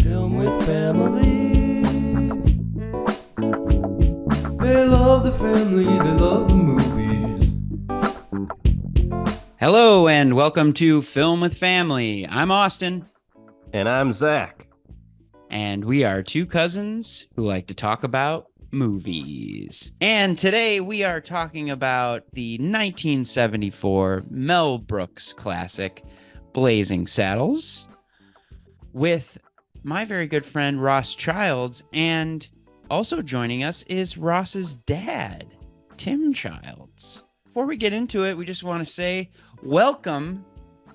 Film with family. They love the family, they love the movies. Hello and welcome to Film with Family. I'm Austin. And I'm Zach. And we are two cousins who like to talk about movies. And today we are talking about the 1974 Mel Brooks classic, Blazing Saddles, with my very good friend Ross Childs. And also joining us is Ross's dad, Tim Childs. Before we get into it, we just want to say welcome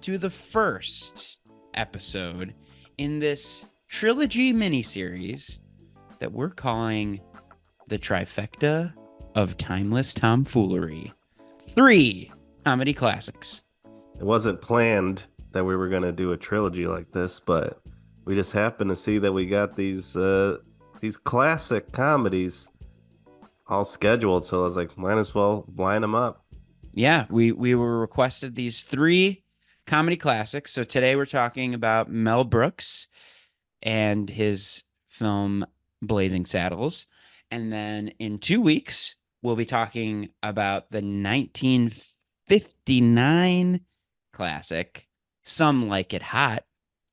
to the first episode in this trilogy miniseries that we're calling the TRIFECTA of Timeless Tomfoolery. 3 comedy classics. It wasn't planned that we were going to do a trilogy like this, but we just happened to see that we got these classic comedies all scheduled. So I was like, might as well line them up. Yeah, we were requested these 3 comedy classics. So today we're talking about Mel Brooks and his film Blazing Saddles. And then in 2 weeks, we'll be talking about the 1959 classic, Some Like It Hot.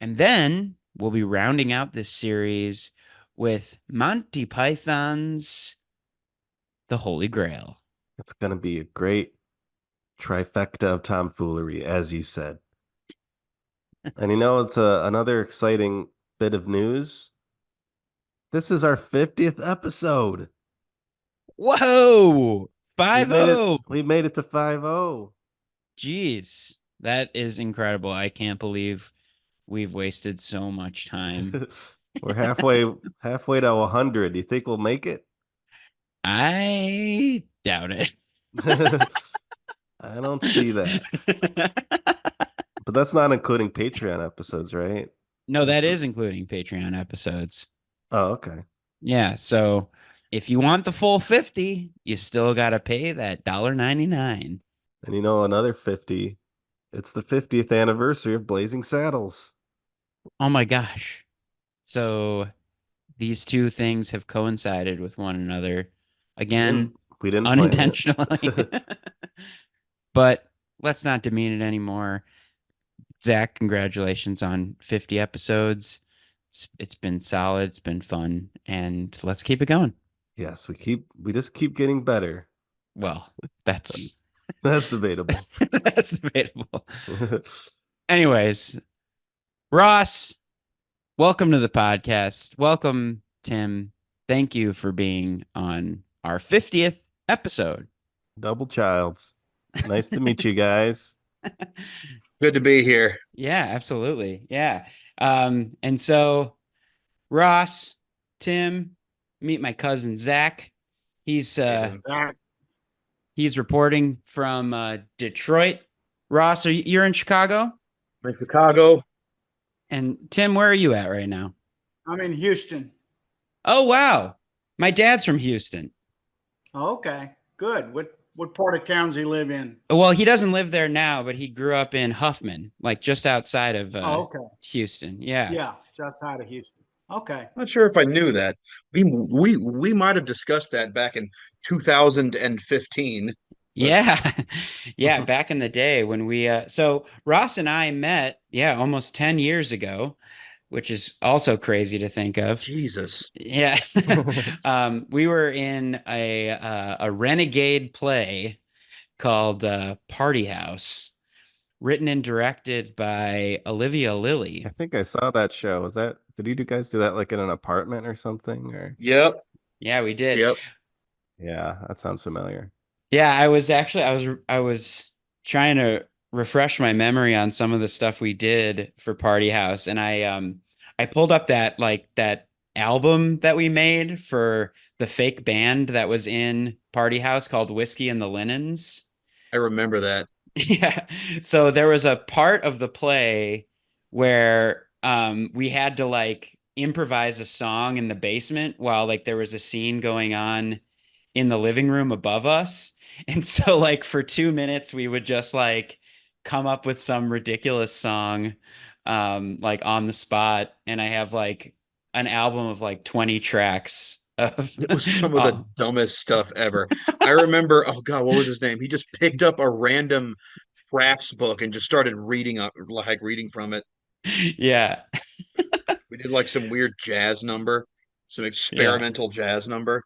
And then we'll be rounding out this series with Monty Python's The Holy Grail. It's going to be a great trifecta of tomfoolery, as you said. And it's another exciting bit of news. This is our 50th episode. Whoa! 5-0! We made it to 5-0. Jeez, that is incredible. I can't believe we've wasted so much time. We're halfway to 100. Do you think we'll make it? I doubt it. I don't see that. But that's not including Patreon episodes, right? No, that is including Patreon episodes. Oh, okay. Yeah, so if you want the full 50, you still got to pay that $1.99. And another 50. It's the 50th anniversary of Blazing Saddles. Oh my gosh. So these two things have coincided with one another. Again, we didn't unintentionally. But let's not demean it anymore. Zach, congratulations on 50 episodes. It's been solid. It's been fun. And let's keep it going. Yes, we just keep getting better. Well, that's debatable. That's debatable. Anyways, Ross, welcome to the podcast. Welcome, Tim. Thank you for being on our 50th episode. Double Childs. Nice to meet you guys. Good to be here. Yeah, absolutely. Yeah. And so Ross, Tim, meet my cousin Zach. He's reporting from Detroit. Ross, you're in Chicago? I'm in Chicago. And Tim, where are you at right now? I'm in Houston. Oh, wow. My dad's from Houston. Oh, okay, good. What part of town does he live in? Well, he doesn't live there now, but he grew up in Huffman, like just outside of okay. Houston. Yeah. Yeah, it's outside of Houston. Okay. Not sure if I knew that. We might have discussed that back in 2015. Yeah. Yeah, back in the day when we so Ross and I met, almost 10 years ago, which is also crazy to think of. Jesus. Yeah. We were in a renegade play called Party House, written and directed by Olivia Lilly. I think I saw that show. Did you guys do that like in an apartment or something? Or Yep. Yeah, we did. Yep. Yeah, that sounds familiar. Yeah, I was trying to refresh my memory on some of the stuff we did for Party House, and I pulled up that album that we made for the fake band that was in Party House called Whiskey and the Linens. I remember that. Yeah. So there was a part of the play where we had to improvise a song in the basement while there was a scene going on in the living room above us. And so for 2 minutes we would just come up with some ridiculous song on the spot. And I have an album of like 20 tracks of It was some of the oh, dumbest stuff ever. I remember, oh God, what was his name? He just picked up a random crafts book and just started reading from it. yeah. We did like some weird jazz number, some Yeah. experimental jazz number.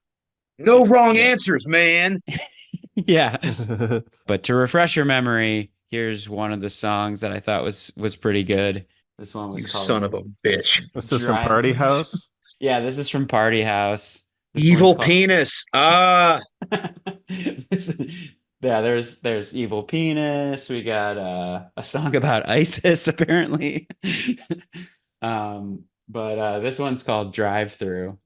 No wrong Yeah. answers, man. Yeah. But to refresh your memory, here's one of the songs that I thought was pretty good. This one was You son called of a bitch. This is from Drive. Party House. Yeah, this is from Party House. This one's Evil called penis. Ah, This- yeah, there's Evil Penis. We got a song about ISIS apparently. But this one's called Drive Through.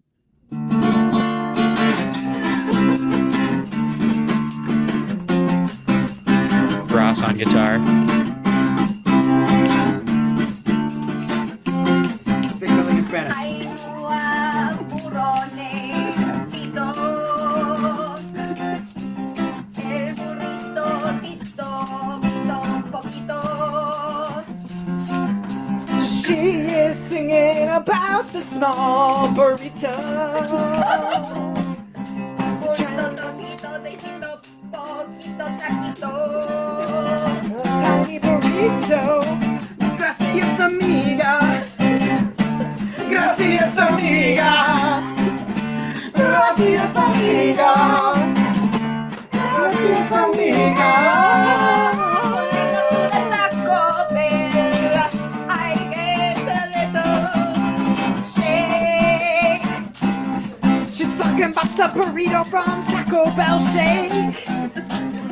Ross on guitar. Sing something in Spanish. Ay, burronecitos, el burrito tito, pito, poquito. She is singing about the small burrito. Burrito, toquito, tecito, poquito, taquito. Tiny burrito. Gracias, amiga. Gracias, amiga. Gracias, amiga. Gracias, amiga. Burrito de Taco Bell, I get a little shake. She's talking about the burrito from Taco Bell Shake.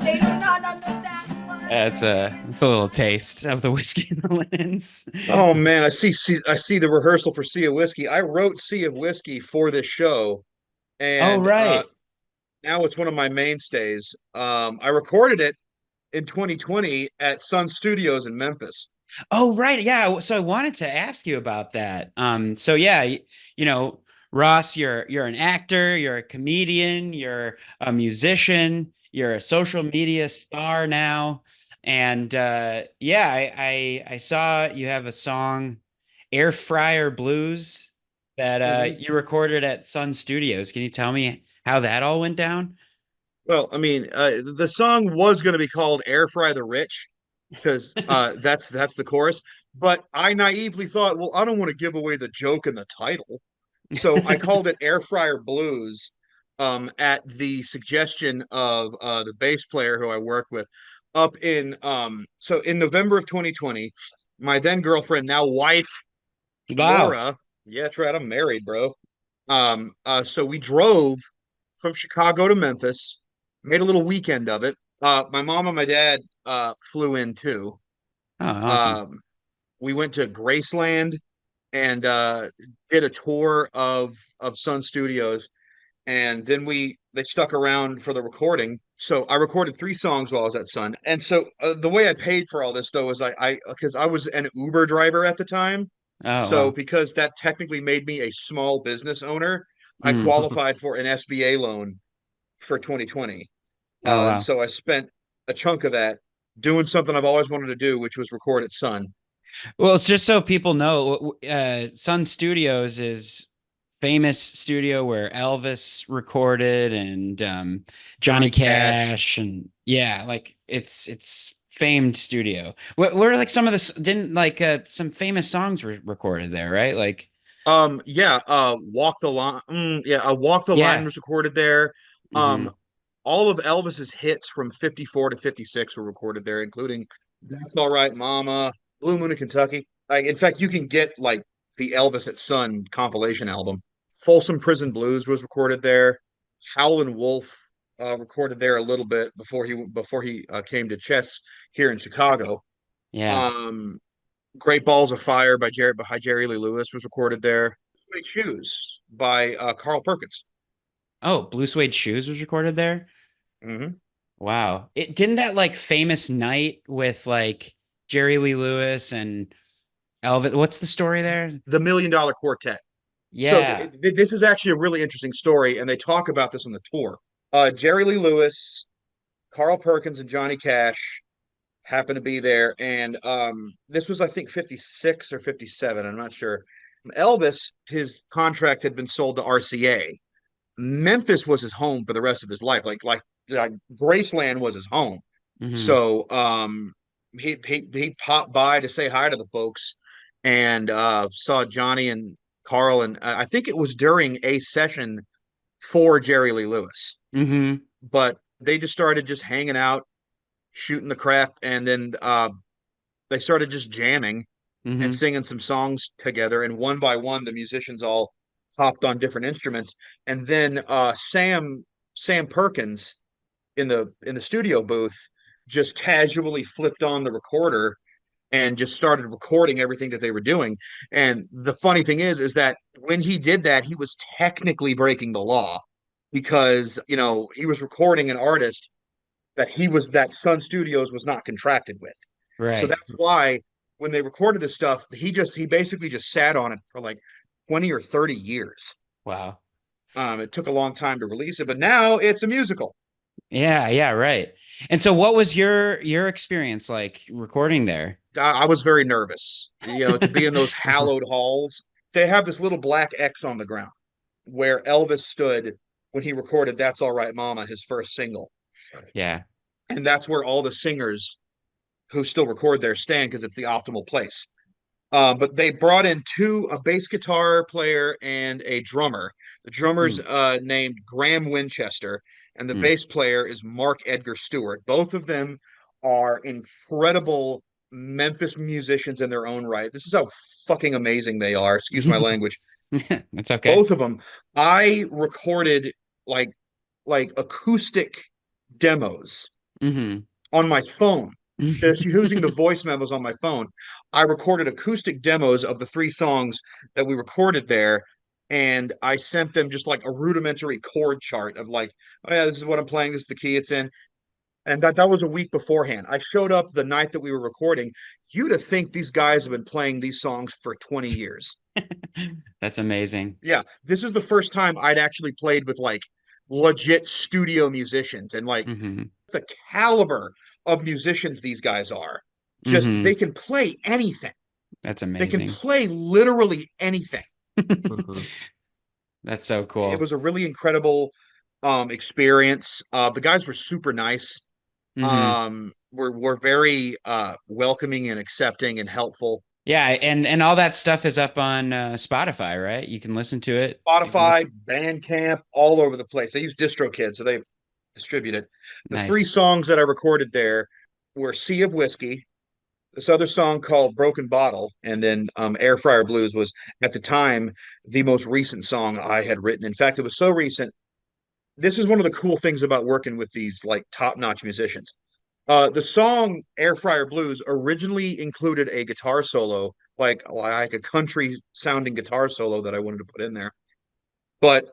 They do not understand what It's a little taste of the whiskey and the linens. oh man, I see the rehearsal for Sea of Whiskey. I wrote Sea of Whiskey for this show, Oh and right. now it's one of my mainstays. I recorded it in 2020 at Sun Studios in Memphis. Oh, right. Yeah. So I wanted to ask you about that. So yeah, you know, Ross, you're an actor, you're a comedian, you're a musician, you're a social media star now. And yeah, I saw you have a song, Air Fryer Blues, that Mhm. you recorded at Sun Studios. Can you tell me how that all went down? Well, I mean, the song was going to be called "Air Fry the Rich" because that's the chorus. But I naively thought, well, I don't want to give away the joke in the title, so I called it "Air Fryer Blues" at the suggestion of the bass player who I work with up in so in November of 2020, my then girlfriend, now wife Wow. Laura. Yeah, that's right. I'm married, bro. So we drove from Chicago to Memphis, made a little weekend of it. My mom and my dad flew in too. Oh, awesome. Um, we went to Graceland and did a tour of Sun Studios, and then they stuck around for the recording. So I recorded 3 songs while I was at Sun. And so the way I paid for all this though was I because I was an Uber driver at the time. Oh, So wow. because that technically made me a small business owner, I Mm. qualified for an SBA loan for 2020. Oh, And wow. so I spent a chunk of that doing something I've always wanted to do, which was record at Sun. Well, it's just so people know, Sun Studios is famous studio where Elvis recorded and Johnny Johnny Cash. Cash and yeah, like it's famed studio. What are like some of the didn't like some famous songs were recorded there, right? Like Yeah, Walk the Line. Yeah, Walk the Line yeah. was recorded there. Um, Hmm. all of Elvis's hits from 54 to 56 were recorded there, including That's All Right, Mama, Blue Moon in Kentucky. Like, in fact, you can get like the Elvis at Sun compilation album. Folsom Prison Blues was recorded there. Howlin' Wolf recorded there a little bit before he came to Chess here in Chicago. Yeah. Um, Great Balls of Fire by Jerry Lee Lewis was recorded there. Suede Shoes by Carl Perkins. Oh, Blue Suede Shoes was recorded there. Hmm. Wow. It didn't that like famous night with like Jerry Lee Lewis and Elvis. What's the story there? The Million Dollar Quartet. So Yeah. this is actually a really interesting story, and they talk about this on the tour. Jerry Lee Lewis, Carl Perkins, and Johnny Cash happened to be there, and this was I think 56 or 57. I'm not sure. Elvis, his contract had been sold to RCA. Memphis was his home for the rest of his life. Like Graceland was his home. Hmm. So he popped by to say hi to the folks and saw Johnny and Carl, and I think it was during a session for Jerry Lee Lewis. Hmm. But they just started just hanging out, shooting the crap, and then they started just jamming and Hmm. singing some songs together. And one by one, the musicians all hopped on different instruments. And then Sam Perkins in the studio booth just casually flipped on the recorder and just started recording everything that they were doing. And the funny thing is that when he did that, he was technically breaking the law because he was recording an artist that Sun Studios was not contracted with. So Right. that's why when they recorded this stuff, he basically just sat on it for like 20 or 30 years. Wow. It took a long time to release it, but now it's a musical. Yeah, yeah, right. And so what was your experience like recording there? I was very nervous, to be in those hallowed halls. They have this little black X on the ground where Elvis stood when he recorded "That's All Right, Mama," his first single, Yeah. and that's where all the singers who still record there stand because it's the optimal place. But they brought in a bass guitar player and a drummer. The drummer's Mm, named Graham Winchester, and the mm. bass player is Mark Edgar Stewart. Both of them are incredible Memphis musicians in their own right. This is how fucking amazing they are. Excuse my language. That's okay. Both of them. I recorded like acoustic demos Hmm. on my phone, just using the voice memos on my phone. I recorded acoustic demos of the three songs that we recorded there, and I sent them just like a rudimentary chord chart of like, oh yeah, this is what I'm playing, this is the key it's in. And that was a week beforehand. I showed up the night that we were recording. You'd have think these guys have been playing these songs for 20 years. That's amazing. Yeah, this was the first time I'd actually played with like legit studio musicians, and like Hmm. the caliber of musicians these guys are. Just they Hmm. can play anything. That's They can amazing. play literally anything. Mhm. That's so It cool. was a really incredible experience. The guys were super nice. Hmm. Were very welcoming and accepting and helpful. Yeah, and all that stuff is up on Spotify, right? You can listen to it. You can Spotify, listen. Bandcamp, all over the place. They use DistroKid, so they distribute it. The three Nice. songs that I recorded there were Sea of Whiskey, this other song called Broken Bottle, and then Air Fryer Blues was at the time the most recent song I had written. In fact, it was so recent. This is one of the cool things about working with these like top-notch musicians. The song Air Fryer Blues originally included a guitar solo, like a country sounding guitar solo that I wanted to put in there. But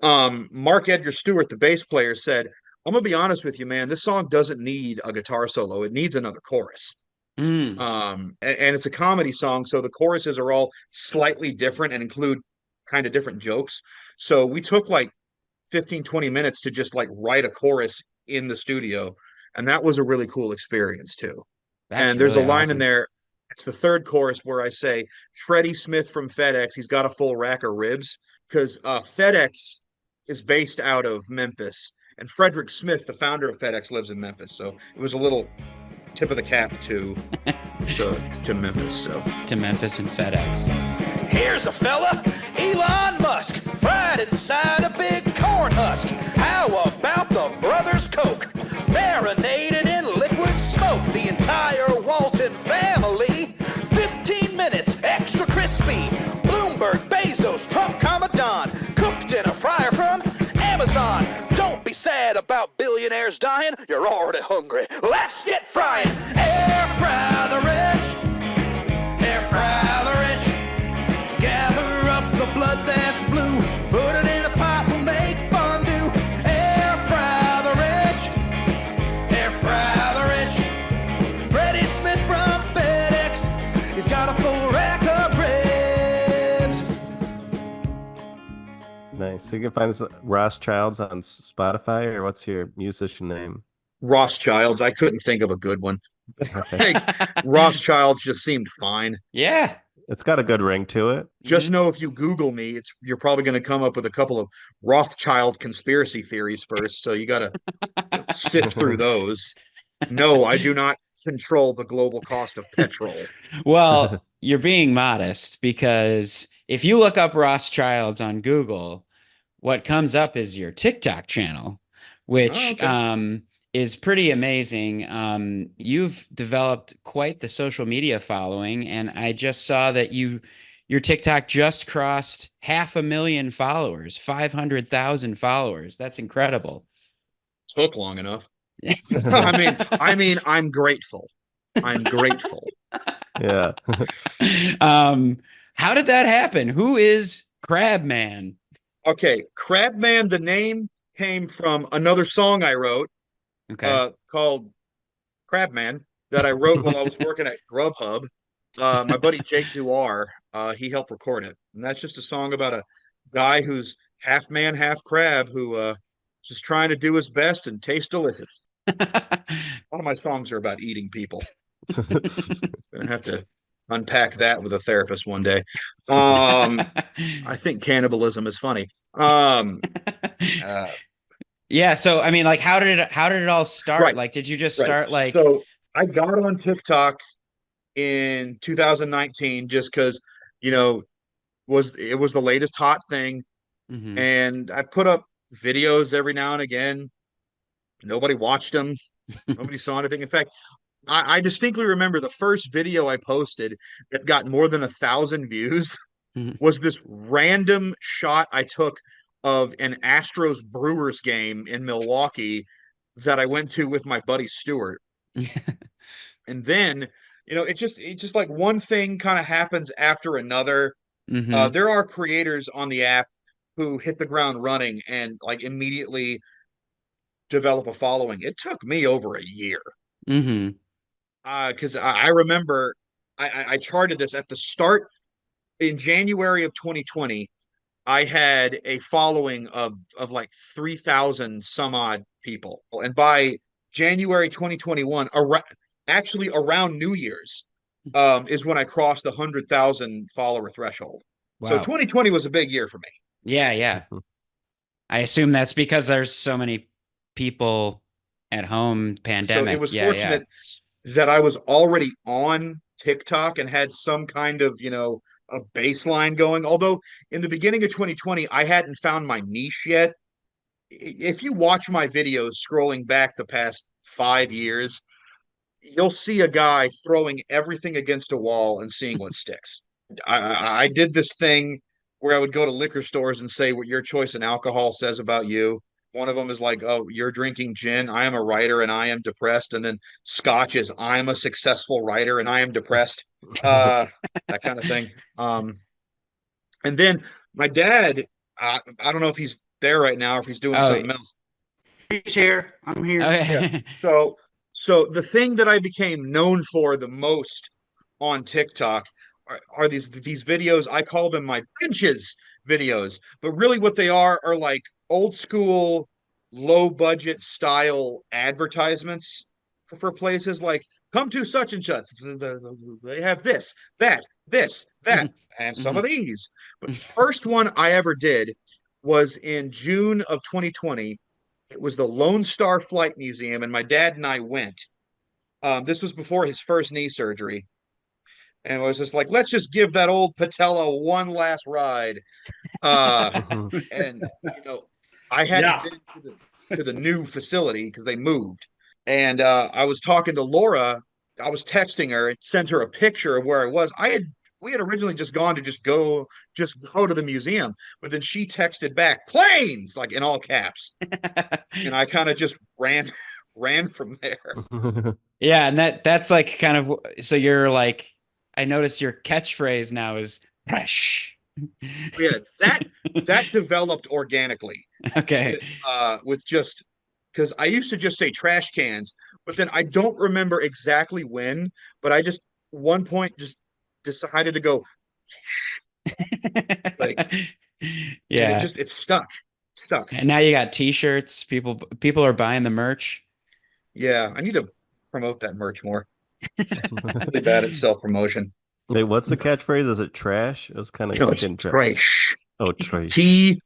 Mark Edgar Stewart, the bass player, said, "I'm gonna be honest with you, man. This song doesn't need a guitar solo. It needs another chorus." Mm. And it's a comedy song, so the choruses are all slightly different and include kind of different jokes. So we took like 15, 20 minutes to just like write a chorus in the studio, and that was a really cool experience too. That's And there's a really line in awesome. there, it's the third chorus where I say, Freddie Smith from FedEx, he's got a full rack of ribs, because FedEx is based out of Memphis, and Frederick Smith, the founder of FedEx, lives in Memphis. So it was a little tip of the cap to Memphis. So To Memphis and FedEx. Here's a fella, Elon Musk, right inside a big corn husk. How about the Brothers Coke? Marinated in liquid smoke, the entire Walton family. 15 minutes, extra crispy. Bloomberg, Bezos, Trump, Commandant, cooked in a fryer from Amazon. Don't be sad about billionaires dying, you're already hungry. Let's get frying. Air fry the rich, air fry the rich. Gather up the blood that's blue, put it in a pot, we'll make fondue. Air fry the rich, air fry the rich. Freddie Smith from FedEx, he's got a full rack of ribs. Nice. So you can find this Rothschilds on Spotify, or what's your musician name? Rothschilds, I couldn't think of a good one. Okay. Like Rothschilds just seemed fine. Yeah. It's got a good ring to it. Just know if you Google me, you're probably going to come up with a couple of Rothschild conspiracy theories first. So you got to sift through those. No, I do not control the global cost of petrol. Well, you're being modest because if you look up Rothschilds on Google, what comes up is your TikTok channel, which is pretty amazing. You've developed quite the social media following, and I just saw that your TikTok just crossed 500,000 followers, 500,000 followers. That's incredible. Took long enough. I'm grateful. I'm grateful. Yeah. How did that happen? Who is Crabman? Okay, Crabman, the name came from another song I wrote called Crabman that I wrote while I was working at Grubhub. My buddy Jake Duar, he helped record it. And that's just a song about a guy who's half man, half crab who just trying to do his best and taste delicious. A lot of my songs are about eating people. Gonna have to unpack that with a therapist one day. I think cannibalism is funny. Yeah, so I mean, like, how did it all start? Right. Like, did you just start like? So I got on TikTok in 2019 just because it was the latest hot thing, and I put up videos every now and again. Nobody watched them. Nobody saw anything. In fact, I distinctly remember the first video I posted that got more than 1,000 views was this random shot I took of an Astros Brewers game in Milwaukee that I went to with my buddy Stuart. And then, it just like one thing kind of happens after another. There are creators on the app who hit the ground running and like immediately develop a following. It took me over a year. Because I remember I charted this at the start in January of 2020. I had a following of like 3,000 some odd people, and by January 2021, around New Year's, is when I crossed the 100,000 follower threshold. Wow. So 2020 was a big year for me. Yeah. I assume that's because there's so many people at home, pandemic. So it was fortunate that I was already on TikTok and had some kind of, a baseline going. Although in the beginning of 2020, I hadn't found my niche yet. If you watch my videos scrolling back the past 5 years, you'll see a guy throwing everything against a wall and seeing what sticks. I did this thing where I would go to liquor stores and say what your choice in alcohol says about you. One of them is like, oh, you're drinking gin. I am a writer and I am depressed. And then Scotch is I'm a successful writer and I am depressed. That kind of thing. And then my dad, I don't know if he's there right now or if he's doing something else. He's here. I'm here. Okay. Yeah. So the thing that I became known for the most on TikTok are these videos. I call them my benches videos, but really what they are like old school, low budget style advertisements for places like come to such and such. They have this, that, and some of these. But the first one I ever did was in June of 2020. It was the Lone Star Flight Museum, and my dad and I went. This was before his first knee surgery. And I was just like, let's just give that old patella one last ride. And I hadn't been to the new facility because they moved. And I was talking to Laura. I was texting her and sent her a picture of where I was. We had originally just gone to just go to the museum, but then she texted back planes, like in all caps. And I kind of just ran from there. Yeah, and that's like kind of, so you're like, I noticed your catchphrase now is fresh. Yeah, that developed organically. Okay. With just because I used to just say trash cans, but then I don't remember exactly when, but I just one point just decided to go like, yeah, it stuck. And now you got t-shirts. People are buying the merch. Yeah, I need to promote that merch more. I'm really bad at self-promotion. Wait, what's the catchphrase? Is it trash? It was kind of No, it's getting trash. Oh, trash. TRRRAYSH.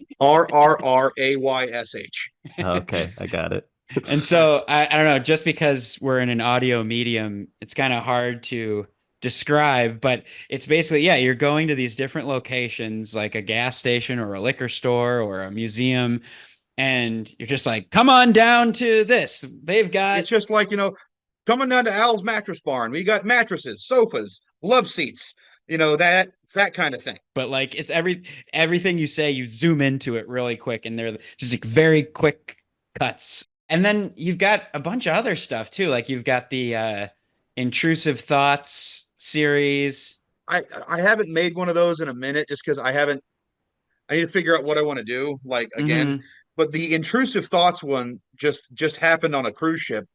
Okay, I got it. And so I don't know, just because we're in an audio medium, it's kind of hard to describe, but it's basically, yeah, you're going to these different locations like a gas station or a liquor store or a museum, and you're just like, come on down to this. They've got It's just like, coming down to Al's Mattress Barn. We got mattresses, sofas, love seats, that kind of thing. but like it's everything you say, you zoom into it really quick, and they're just like very quick cuts. And then you've got a bunch of other stuff too. Like you've got the intrusive thoughts series. I haven't made one of those in a minute just because I need to figure out what I want to do. Like again, but the intrusive thoughts one just happened on a cruise ship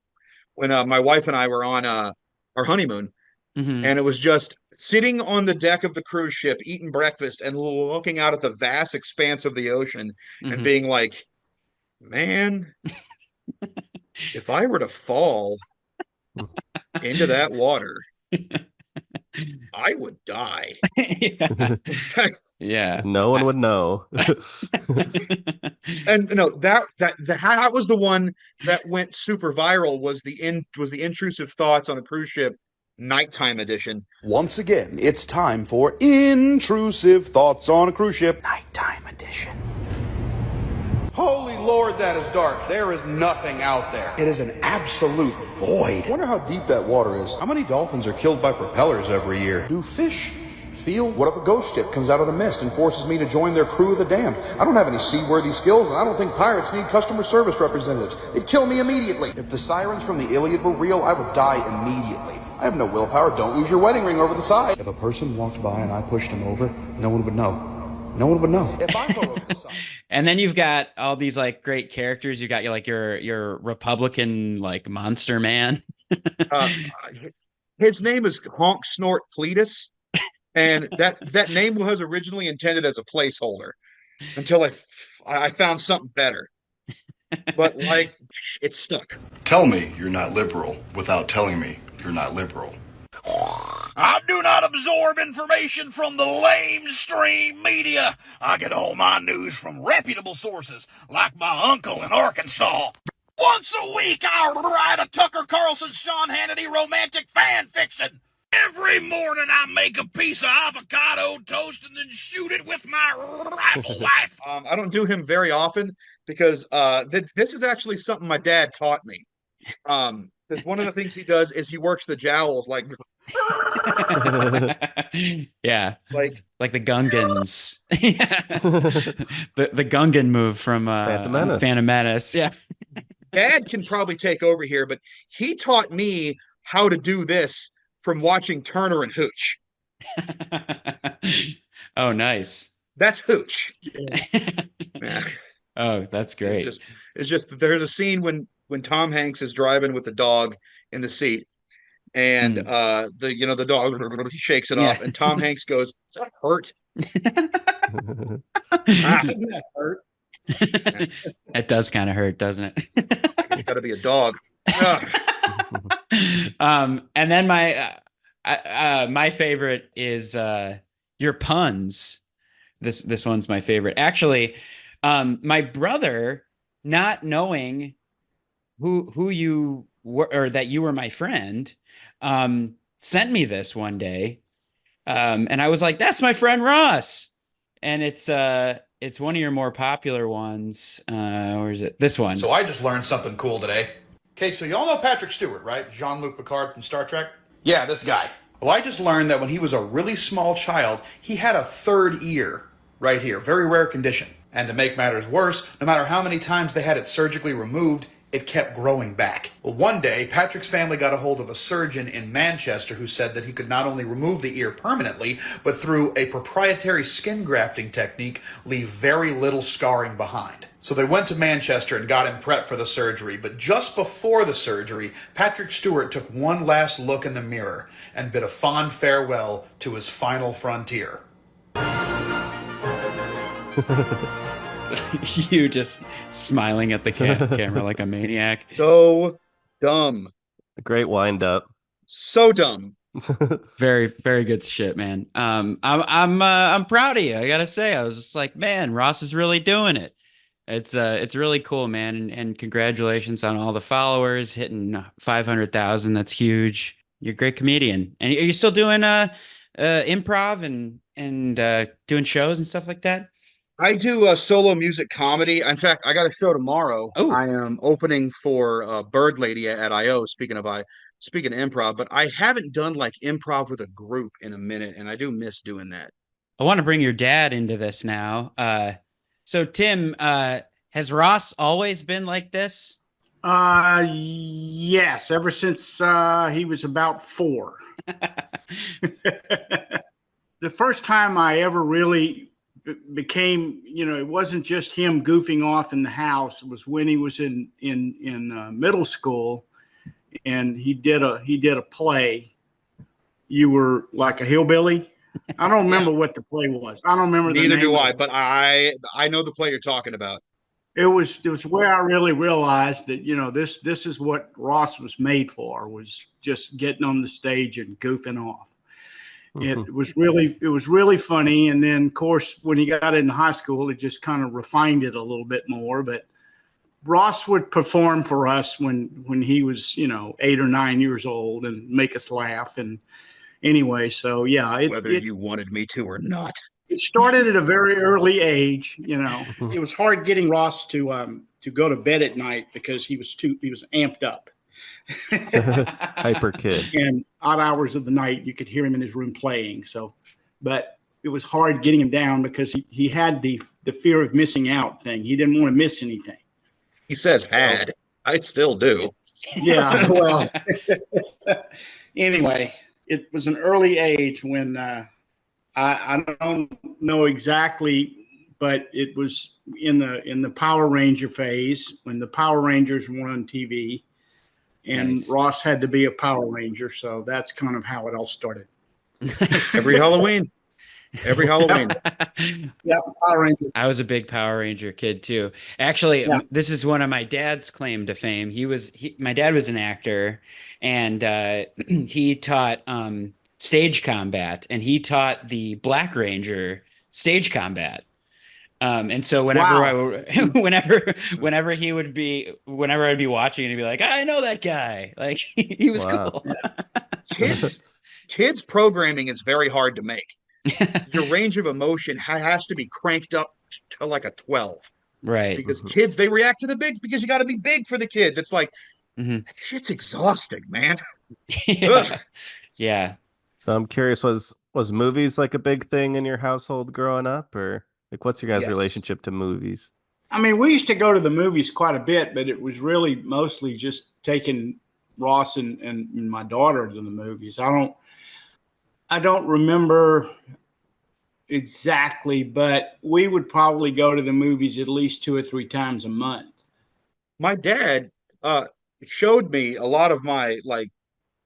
when my wife and I were on our honeymoon. And it was just sitting on the deck of the cruise ship, eating breakfast and looking out at the vast expanse of the ocean and being like, man, if I were to fall into that water, I would die. Yeah. Yeah. No one would know. And no, that was the one that went super viral. Was the intrusive thoughts on a cruise ship nighttime edition. Once again, it's time for Intrusive Thoughts on a Cruise Ship Nighttime Edition. Holy Lord, that is dark. There is nothing out there. It is an absolute void. Wonder how deep that water is. How many dolphins are killed by propellers every year? Do fish feel? What if a ghost ship comes out of the mist and forces me to join their crew of the damned? I don't have any seaworthy skills, and I don't think pirates need customer service representatives. They'd kill me immediately. If the sirens from the Iliad were real, I would die immediately. I have no willpower. Don't lose your wedding ring over the side. If a person walked by and I pushed him over, no one would know. No one would know. If I fell over the side. And then you've got all these like great characters. You got your Republican like monster man. His name is Honk Snort Cletus, and that name was originally intended as a placeholder until I found something better. But like, it stuck. Tell me you're not liberal without telling me you're not liberal. I do not absorb information from the lamestream media. I get all my news from reputable sources, like my uncle in Arkansas. Once a week, I write a Tucker Carlson, Sean Hannity romantic fan fiction. Every morning, I make a piece of avocado toast and then shoot it with my rifle wife. I don't do him very often because this is actually something my dad taught me. Because one of the things he does is he works the jowls like Yeah, like the Gungans. the Gungan move from Phantom Menace. Yeah. Dad can probably take over here, but he taught me how to do this from watching Turner and Hooch. Oh, nice. That's Hooch. Yeah. Oh, that's great. It's just there's a scene when Tom Hanks is driving with the dog in the seat, and the dog he shakes it off, and Tom Hanks goes, "Does that hurt?" Doesn't that hurt? It does kind of hurt, doesn't it? It's got to be a dog. And then my favorite is your puns. This one's my favorite. Actually, my brother, not knowing who you were or that you were my friend, sent me this one day, and I was like, "That's my friend Ross," and it's one of your more popular ones. Or is it this one? So I just learned something cool today. Okay, so y'all know Patrick Stewart, right? Jean-Luc Picard from Star Trek? Yeah, this guy. Well, I just learned that when he was a really small child, he had a third ear right here. Very rare condition. And to make matters worse, no matter how many times they had it surgically removed, it kept growing back. Well, one day, Patrick's family got a hold of a surgeon in Manchester who said that he could not only remove the ear permanently, but through a proprietary skin grafting technique, leave very little scarring behind. So they went to Manchester and got him prepped for the surgery, but just before the surgery, Patrick Stewart took one last look in the mirror and bid a fond farewell to his final frontier. You just smiling at the camera like a maniac. So dumb. A great wind up. So dumb. Very, very good shit, man. I'm proud of you. I gotta say, I was just like, man, Ross is really doing it. It's really cool, man, and congratulations on all the followers hitting 500,000. That's huge. You're a great comedian, and are you still doing improv and doing shows and stuff like that? I do a solo music comedy. In fact, I got a show tomorrow. Oh, I am opening for Bird Lady at IO. Speaking of improv, but I haven't done like improv with a group in a minute, and I do miss doing that. I want to bring your dad into this now. So Tim, has Ross always been like this? Yes, ever since he was about 4. The first time I ever really became, it wasn't just him goofing off in the house. It was when he was in middle school, and he did a play. You were like a hillbilly. I don't remember what the play was. I don't remember. Neither the name do of I, it. but I know the play you're talking about. It was where I really realized that this is what Ross was made for, was just getting on the stage and goofing off. It was really funny, and then of course when he got into high school, it just kind of refined it a little bit more. But Ross would perform for us when he was 8 or 9 years old and make us laugh. And anyway, so yeah, Whether you wanted me to or not. it started at a very early age. It was hard getting Ross to go to bed at night because he was amped up. Hyper kid. And odd hours of the night, you could hear him in his room playing. So, but it was hard getting him down because he had the fear of missing out thing. He didn't want to miss anything. He says had. I still do. Yeah. Well, anyway, it was an early age when I don't know exactly, but it was in the Power Ranger phase when the Power Rangers were on TV. And Nice. Ross had to be a Power Ranger, so that's kind of how it all started. Every Halloween. Yeah, Power Rangers. I was a big Power Ranger kid too. Actually, Yeah. this is one of my dad's claim to fame. My dad was an actor, and he taught stage combat, and he taught the Black Ranger stage combat. And so whenever whenever I'd be watching and he'd be like, I know that guy. Like he was Wow. cool. Kids programming is very hard to make. Your range of emotion has to be cranked up to like a 12 Right. because kids, they react to the big because you got to be big for the kids. It's like Mhm. that shit's exhausting, man. Yeah. Yeah. So I'm curious, was movies like a big thing in your household growing up, or like what's your guys' Yes. relationship to movies? I mean, we used to go to the movies quite a bit, but it was really mostly just taking Ross and my daughter to the movies. I don't remember exactly, but we would probably go to the movies at least 2 or 3 times a month. My dad showed me a lot of my like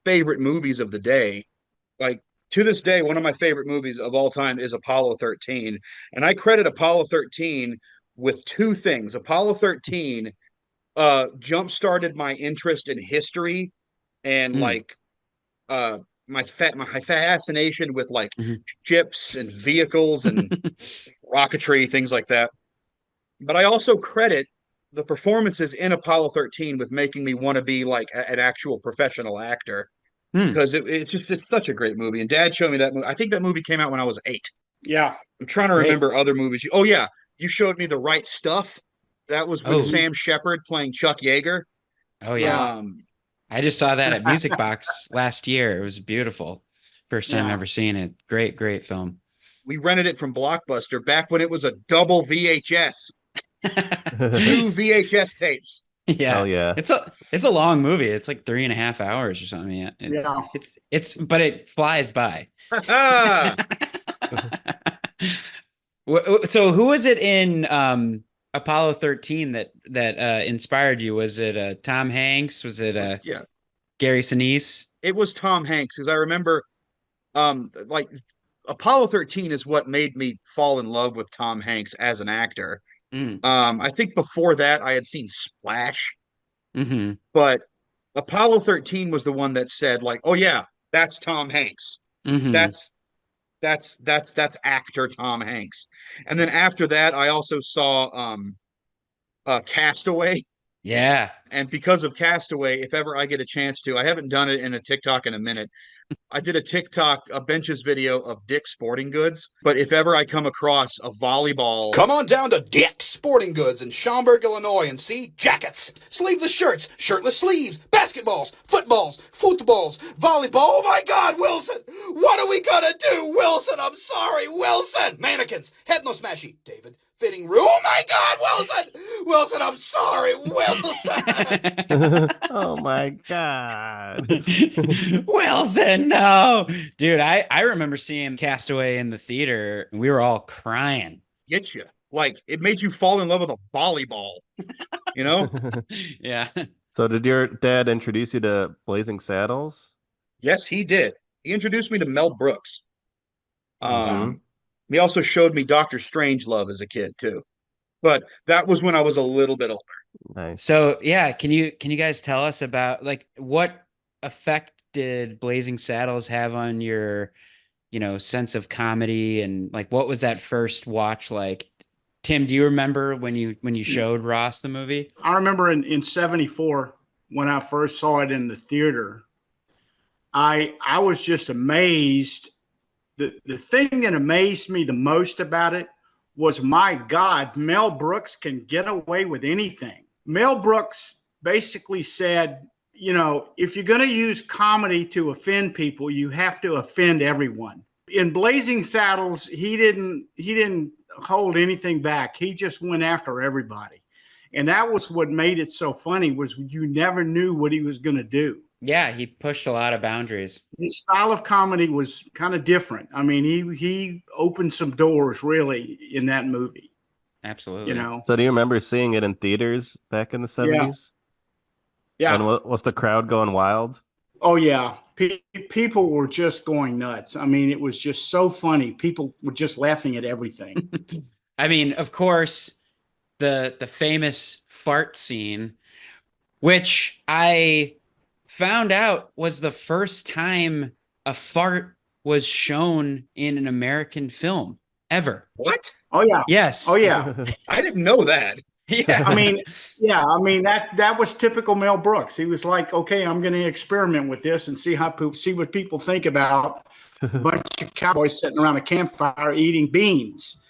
favorite movies of the day. Like to this day, one of my favorite movies of all time is Apollo 13. And I credit Apollo 13 with 2 things. Apollo 13 jump-started my interest in history and like my fascination with like ships and vehicles and rocketry, things like that. But I also credit the performances in Apollo 13 with making me want to be like an actual professional actor because it's such a great movie. And Dad showed me that movie. I think that movie came out when I was 8. Yeah. I'm trying to remember other movies. Oh yeah, you showed me The Right Stuff. That was with Sam Shepard playing Chuck Yeager. Oh yeah. I just saw that at Music Box last year. It was beautiful. First time ever seeing it. Great, great film. We rented it from Blockbuster back when it was a double VHS. 2 VHS tapes. Yeah. Hell yeah. It's a long movie. It's like 3.5 hours or something. Yeah. But it flies by. So who was it in Apollo 13 that inspired you? Was it Tom Hanks? Was it Gary Sinise? It was Tom Hanks because I remember like Apollo 13 is what made me fall in love with Tom Hanks as an actor. I think before that I had seen Splash, but Apollo 13 was the one that said like, oh yeah, That's Tom Hanks. Mhm. That's actor Tom Hanks. And then after that, I also saw Castaway. Yeah. And because of Castaway, if ever I get a chance to, I haven't done it in a TikTok in a minute. I did a TikTok, a benches video of Dick's Sporting Goods. But if ever I come across a volleyball, Come on down to Dick's Sporting Goods in Schaumburg, Illinois, and see jackets, sleeveless shirts, shirtless sleeves, basketballs, footballs, volleyball. Oh my God, Wilson! What are we gonna do, Wilson? I'm sorry, Wilson! Mannequins, head no smashy, David. Fitting room. Oh my God, Wilson! Wilson, I'm sorry, Wilson! Oh my God. Wilson, no. Dude, I remember seeing Castaway in the theater and we were all crying. get you. Like, it made you fall in love with a volleyball, you know? Yeah. So did your dad introduce you to Blazing Saddles? Yes, he did. He introduced me to Mel Brooks. Mhm. He also showed me Dr. Strangelove as a kid too. But that was when I was a little bit older. Nice. So yeah, can you guys tell us about like what effect did Blazing Saddles have on your, sense of comedy and like what was that first watch like? Tim, do you remember when you showed Ross the movie? I remember in 74 when I first saw it in the theater, I was just amazed. The thing that amazed me the most about it was, my God, Mel Brooks can get away with anything. Mel Brooks basically said, if you're going to use comedy to offend people, you have to offend everyone. In Blazing Saddles, he didn't hold anything back. He just went after everybody. And that was what made it so funny, was you never knew what he was going to do. Yeah, he pushed a lot of boundaries. His style of comedy was kind of different. I mean, he opened some doors really in that movie. Absolutely. So do you remember seeing it in theaters back in the 70s? Yeah. And was the crowd going wild? Oh yeah. People were just going nuts. I mean, it was just so funny. People were just laughing at everything. I mean, of course, the famous fart scene, which I found out was the first time a fart was shown in an American film ever. What? Oh yeah. Yes. Oh yeah. I didn't know that. Yeah. I mean, that was typical Mel Brooks. He was like, okay, I'm going to experiment with this and see what people think about a bunch of cowboys sitting around a campfire eating beans,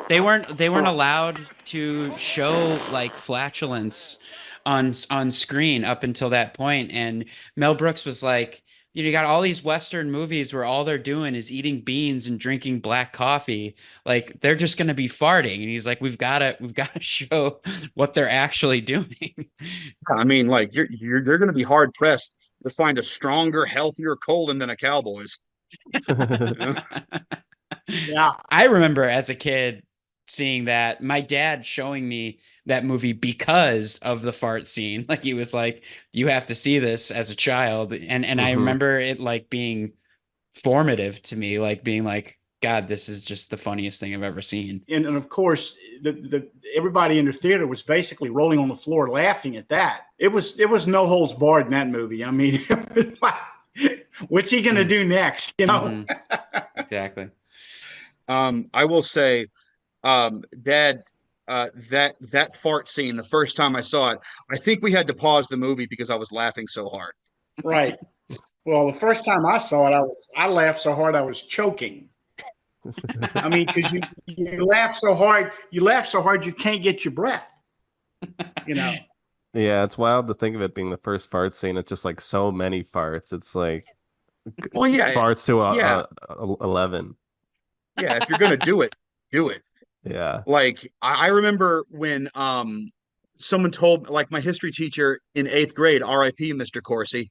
They weren't allowed to show like flatulence on screen up until that point, and Mel Brooks was like, you got all these Western movies where all they're doing is eating beans and drinking black coffee, like they're just going to be farting, and he's like, we've got to show what they're actually doing. I mean, like you're going to be hard pressed to find a stronger, healthier colon than a cowboy's. Yeah. I remember as a kid seeing that, my dad showing me that movie because of the fart scene. Like he was like, you have to see this as a child. And I remember it like being formative to me, like being like, God, this is just the funniest thing I've ever seen. And of course, the everybody in the theater was basically rolling on the floor laughing at that. It was no holds barred in that movie. I mean, it was like, what's he going to do next? Exactly. I will say, Dad, that fart scene, the first time I saw it, I think we had to pause the movie because I was laughing so hard. Right. Well, the first time I saw it, I laughed so hard I was choking. I mean, because you laugh so hard you can't get your breath. Yeah, it's wild to think of it being the first fart scene. It's just like so many farts. It's like, well, yeah, farts to 11. Yeah, if you're gonna do it, do it. Yeah. Like I remember when someone told, like, my history teacher in 8th grade, RIP Mr. Corsi,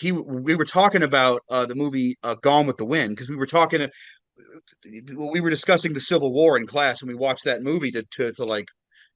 we were talking about the movie Gone with the Wind, because we were discussing the Civil War in class, and we watched that movie to like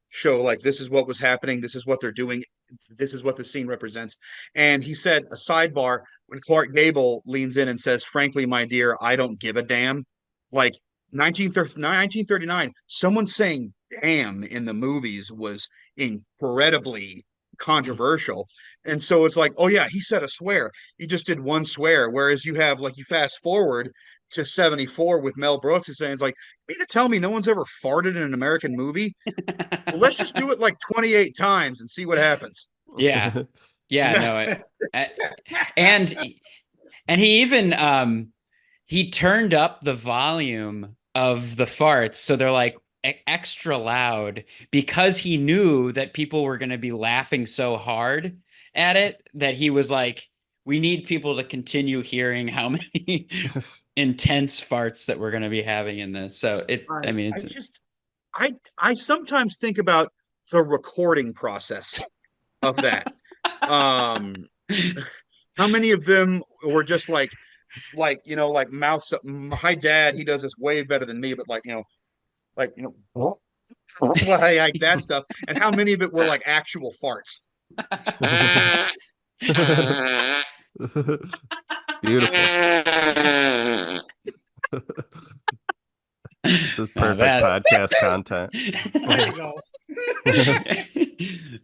show, like, this is what was happening, this is what they're doing, this is what the scene represents. And he said, a sidebar, when Clark Gable leans in and says, "Frankly, my dear, I don't give a damn," like 1939, someone saying damn in the movies was incredibly controversial. And so it's like, oh yeah, he said a swear, he just did one swear. Whereas you have, like, you fast forward to 74 with Mel Brooks and saying, it's like, you mean to tell me no one's ever farted in an American movie? Well, let's just do it like 28 times and see what happens. Yeah. Yeah, no, and he even he turned up the volume of the farts, so they're like extra loud, because he knew that people were going to be laughing so hard at it, that he was like, we need people to continue hearing how many intense farts that we're going to be having in this. So I mean, it's I sometimes think about the recording process of that. How many of them were just like mouths up? My dad, he does this way better than me, but like like that stuff. And how many of it were like actual farts? Beautiful. This is perfect podcast content. There you go.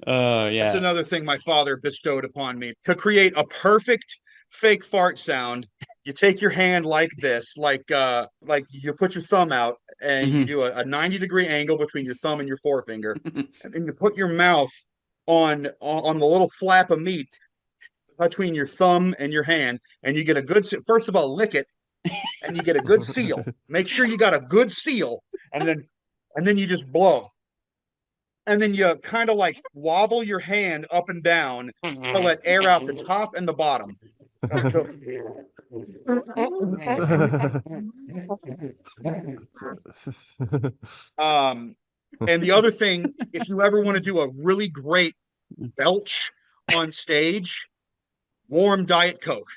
Oh yeah, that's another thing my father bestowed upon me. To create a perfect fake fart sound, you take your hand like this, like you put your thumb out and you do a 90-degree angle between your thumb and your forefinger, and then you put your mouth on the little flap of meat between your thumb and your hand, and you get a good, first of all, lick it, and you get a good seal. Make sure you got a good seal, and then you just blow. And then you kind of like wobble your hand up and down to let air out the top and the bottom. And the other thing, if you ever want to do a really great belch on stage, warm Diet Coke.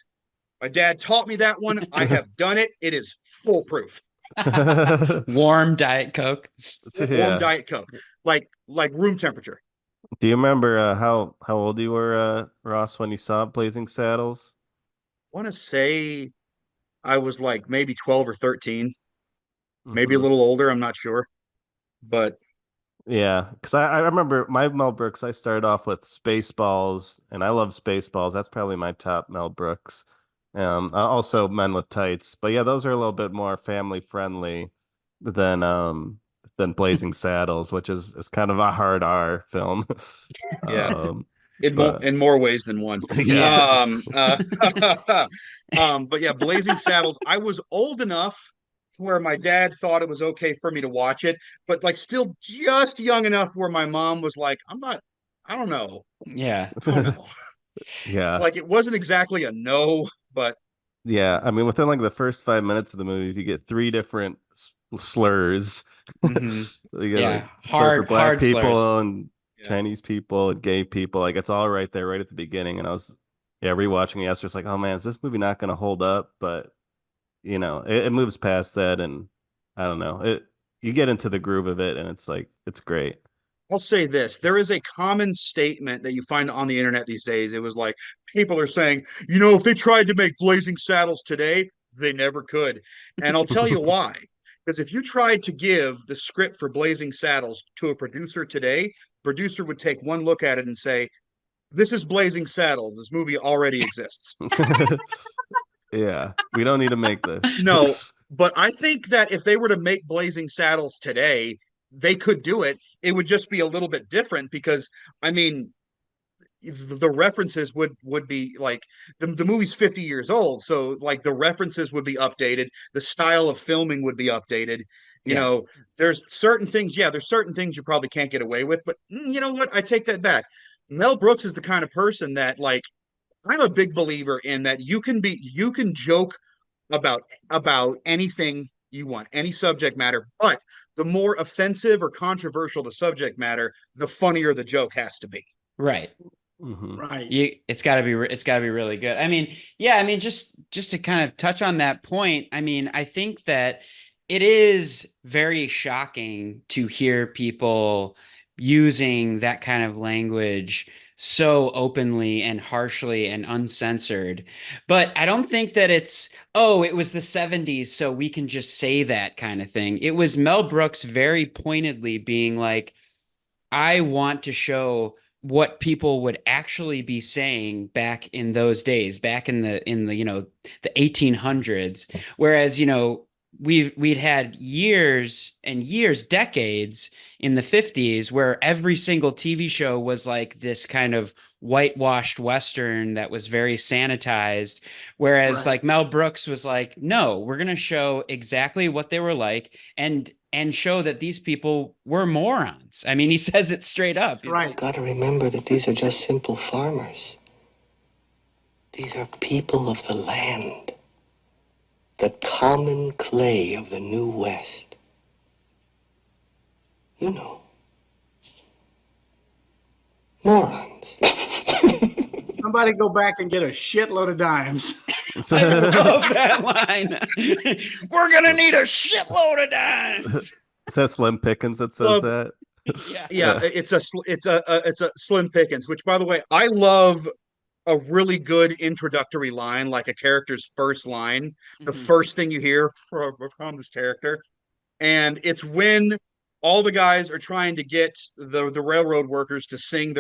My dad taught me that one. I have done it. It is foolproof. Warm Diet Coke. Warm Diet Coke, like room temperature. Do you remember how old you were, Ross, when you saw Blazing Saddles? I want to say I was like maybe 12 or 13, maybe a little older. I'm not sure, but yeah, because I remember my Mel Brooks. I started off with Spaceballs, and I love Spaceballs. That's probably my top Mel Brooks. Also Men with Tights, but yeah, those are a little bit more family friendly than Blazing Saddles, which is kind of a hard R film. Yeah, in more ways than one. Yes. But yeah, Blazing Saddles. I was old enough to where my dad thought it was okay for me to watch it, but like still just young enough where my mom was like, I don't know. Yeah. I don't know. Yeah. Like it wasn't exactly a no, but yeah, I mean, within like the first 5 minutes of the movie, you get three different slurs. You get like slur for black people slurs. And Chinese people and gay people. Like it's all right there, right at the beginning. And I was rewatching it. I was just like, oh man, is this movie not going to hold up? But you know, it moves past that, and I don't know. You get into the groove of it, and it's like it's great. I'll say this. There is a common statement that you find on the internet these days. It was like, people are saying, if they tried to make Blazing Saddles today, they never could. And I'll tell you why. Because if you tried to give the script for Blazing Saddles to a producer today, producer would take one look at it and say, this is Blazing Saddles. This movie already exists. Yeah, we don't need to make this. No, but I think that if they were to make Blazing Saddles today, they could do it. It would just be a little bit different because, I mean, the references would be like the movie's 50 years old. So like the references would be updated. The style of filming would be updated. You know, there's certain things. Yeah, there's certain things you probably can't get away with. But you know what? I take that back. Mel Brooks is the kind of person that like, I'm a big believer in that you can joke about anything you want any subject matter, but the more offensive or controversial the subject matter, the funnier the joke has to be. Right. Right. It's got to be really good. I mean, yeah, I mean, just to kind of touch on that point, I mean, I think that it is very shocking to hear people using that kind of language so openly and harshly and uncensored. But I don't think that it's, oh, it was the 70s, so we can just say that kind of thing. It was Mel Brooks very pointedly being like, I want to show what people would actually be saying back in those days, back in the the 1800s. Whereas, we'd had years and years, decades in the 50s where every single TV show was like this kind of whitewashed Western that was very sanitized. Whereas like Mel Brooks was like, no, we're going to show exactly what they were like and show that these people were morons. I mean, he says it straight up. He's Right. like, Got to remember that these are just simple farmers. These are people of the land. The common clay of the New West. You know. Morons. Somebody go back and get a shitload of dimes. I love that line. We're gonna need a shitload of dimes. Is that Slim Pickens that says that? Yeah, it's a Slim Pickens, which, by the way, I love a really good introductory line, like a character's first line, the first thing you hear from this character. And it's when all the guys are trying to get the railroad workers to sing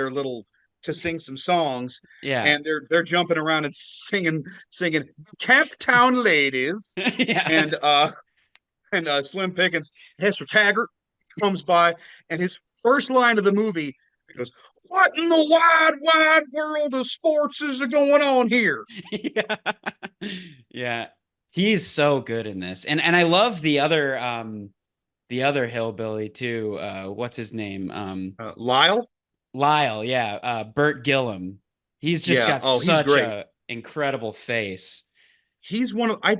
sing some songs. Yeah. And they're jumping around and singing Camp Town Ladies. Yeah. And Slim Pickens, Hester Taggart comes by, and his first line of the movie, he goes, "What in the wide world of sports is going on here?" Yeah. Yeah. He's so good in this. And I love the other hillbilly too. What's his name? Lyle? Lyle, yeah. Burt Gillum. He's just got such a incredible face. He's one of I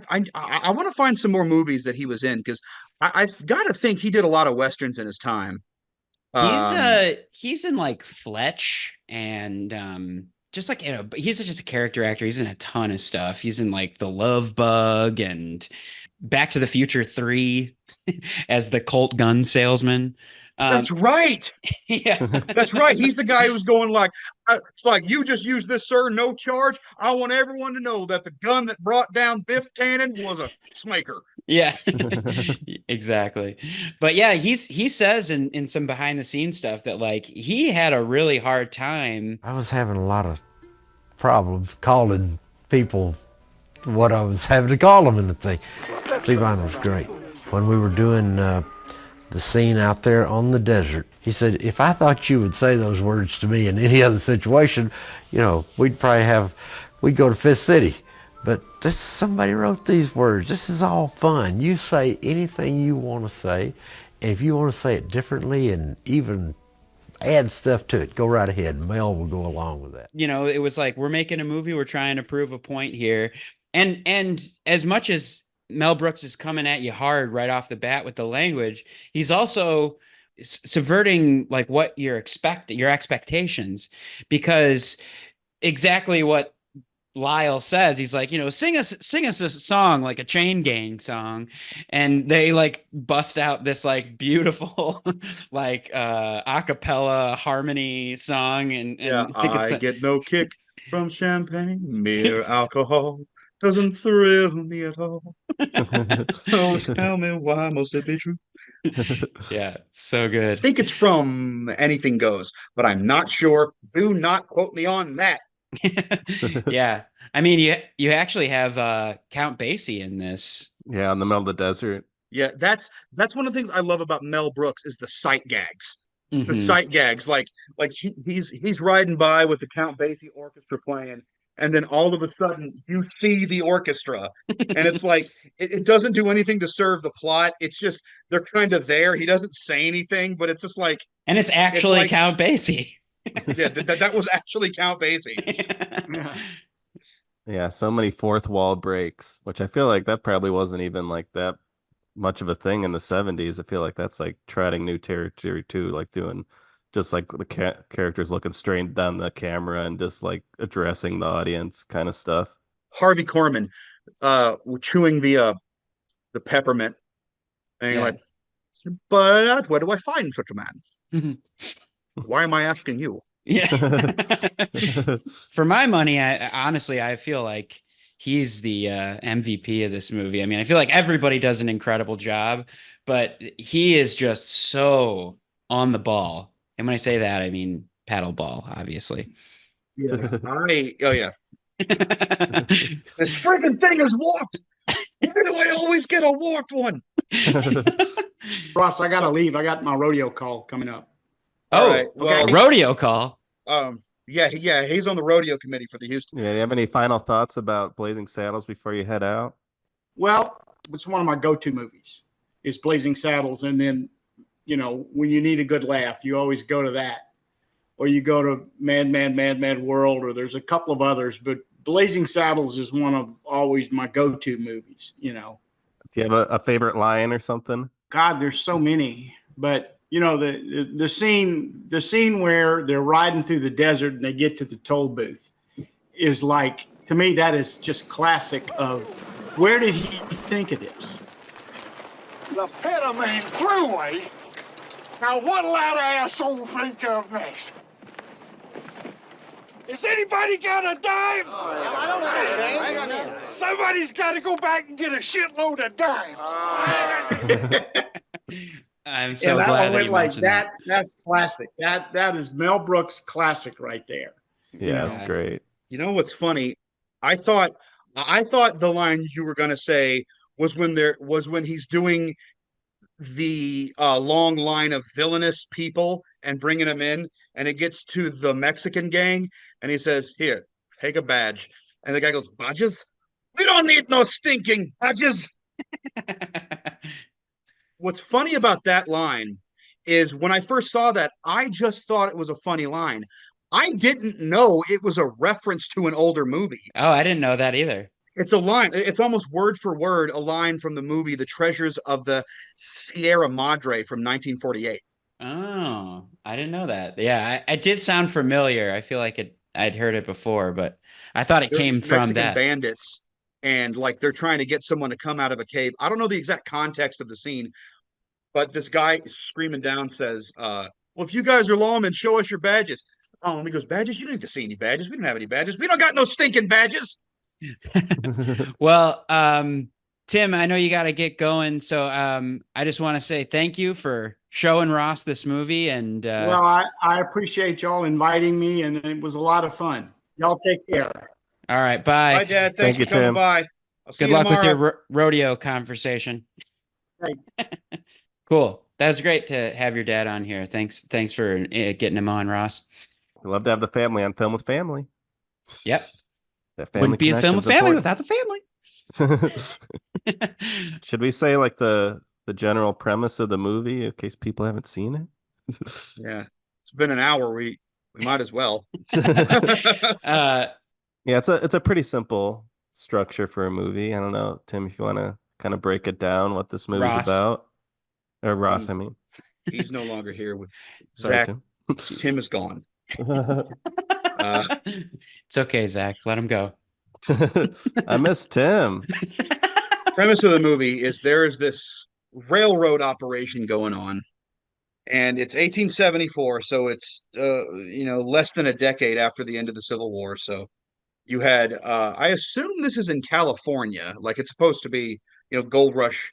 want to find some more movies that he was in, because I've got to think he did a lot of westerns in his time. He's in like Fletch and just like, he's just a character actor. He's in a ton of stuff. He's in like The Love Bug and Back to the Future 3 as the Colt gun salesman. That's right. Yeah, that's right. He's the guy who's going like, it's like, "You just use this, sir, no charge. I want everyone to know that the gun that brought down Biff Tannen was a smaker." Yeah, exactly. But yeah, he says in some behind the scenes stuff that like he had a really hard time. I was having a lot of problems calling people what I was having to call them in the thing. Cleveland was great. When we were doing the scene out there on the desert, he said, "If I thought you would say those words to me in any other situation, we'd go to Fifth City. But somebody wrote these words. This is all fun. You say anything you want to say. And if you want to say it differently and even add stuff to it, go right ahead. Mel will go along with that." It was like, we're making a movie. We're trying to prove a point here. And as much as Mel Brooks is coming at you hard right off the bat with the language, he's also subverting like what your expectations, because exactly what Lyle says, he's like, sing us a song, like a Chain Gang song, and they like bust out this like beautiful like a cappella harmony song, and I get no kick from champagne, mere alcohol doesn't thrill me at all. So tell me, why must it be true? Yeah, so good. I think it's from Anything Goes, but I'm not sure. Do not quote me on that. Yeah, I mean, you actually have Count Basie in this. Yeah, in the middle of the desert. Yeah, that's one of the things I love about Mel Brooks is the sight gags. Mhm. The sight gags, like he's riding by with the Count Basie orchestra playing, and then all of a sudden you see the orchestra, and it's like it doesn't do anything to serve the plot. It's just they're kind of there. He doesn't say anything, but it's just like, and it's actually like, Count Basie. Yeah, that was actually Count Basie. Yeah, so many fourth wall breaks, which I feel like that probably wasn't even like that much of a thing in the 70s. I feel like that's like treading new territory too, like doing just like the characters looking straight down the camera and just like addressing the audience kind of stuff. Harvey Korman, chewing the peppermint, and you're like, but where do I find such a man? Why am I asking you? Yeah. For my money, I honestly feel like he's the MVP of this movie. I mean, I feel like everybody does an incredible job, but he is just so on the ball. And when I say that, I mean paddle ball, obviously. Yeah. Oh yeah. This freaking thing is warped. Why do I always get a warped one? Ross, I gotta leave. I got my rodeo call coming up. Oh, right, well, a rodeo call. Yeah, he's on the rodeo committee for the Houston. Yeah, do you have any final thoughts about Blazing Saddles before you head out? Well, it's one of my go-to movies. Is Blazing Saddles, and then when you need a good laugh, you always go to that, or you go to Mad World, or there's a couple of others, but Blazing Saddles is one of always my go-to movies. Do you have a favorite line or something? God, there's so many, but the scene where they're riding through the desert and they get to the toll booth is like, to me, that is just classic of where did he think of this? The Panamanian Thruway. Now what'll that asshole think of next? Has anybody got a dime? I don't have a dime. Somebody's got to go back and get a shitload of dimes. I'm so glad that you mentioned that. That's classic. That is Mel Brooks classic right there. Yeah, that's great. You know what's funny? I thought the line you were gonna say was when he's doing the long line of villainous people and bringing them in, and it gets to the Mexican gang, and he says, "Here, take a badge," and the guy goes, "Badges? We don't need no stinking badges." What's funny about that line is when I first saw that, I just thought it was a funny line. I didn't know it was a reference to an older movie. Oh, I didn't know that either. It's a line. It's almost word for word a line from the movie The Treasures of the Sierra Madre from 1948. Oh, I didn't know that. Yeah, I did sound familiar. I feel like I'd heard it before, but I thought it came from Mexican that. bandits, and like they're trying to get someone to come out of a cave. I don't know the exact context of the scene, but this guy screaming down says, well, if you guys are lawmen, show us your badges. Oh, and he goes, badges? You don't need to see any badges. We don't have any badges. We don't got no stinking badges. Well, Tim, I know you got to get going. So I just want to say thank you for showing Ross this movie. And well, I appreciate y'all inviting me, and it was a lot of fun. Y'all take care. All right. Bye. Bye, Dad. Thanks for coming by. Good luck with your rodeo conversation. Right. Cool. That was great to have your dad on here. Thanks for getting him on, Ross. We love to have the family on Film with Family. Yep. Wouldn't be a Film with Family without the family. Should we say like the general premise of the movie in case people haven't seen it? Yeah, it's been an hour. We might as well. Yeah, it's a pretty simple structure for a movie. I don't know, Tim, if you want to kind of break it down what this movie's about. Or Ross, I mean. He's no longer here with Sorry, Zach. Tim is gone. It's okay, Zach. Let him go. I miss Tim. Premise of the movie is there is this railroad operation going on, and it's 1874, so it's less than a decade after the end of the Civil War. So you had I assume this is in California, like it's supposed to be, gold rush,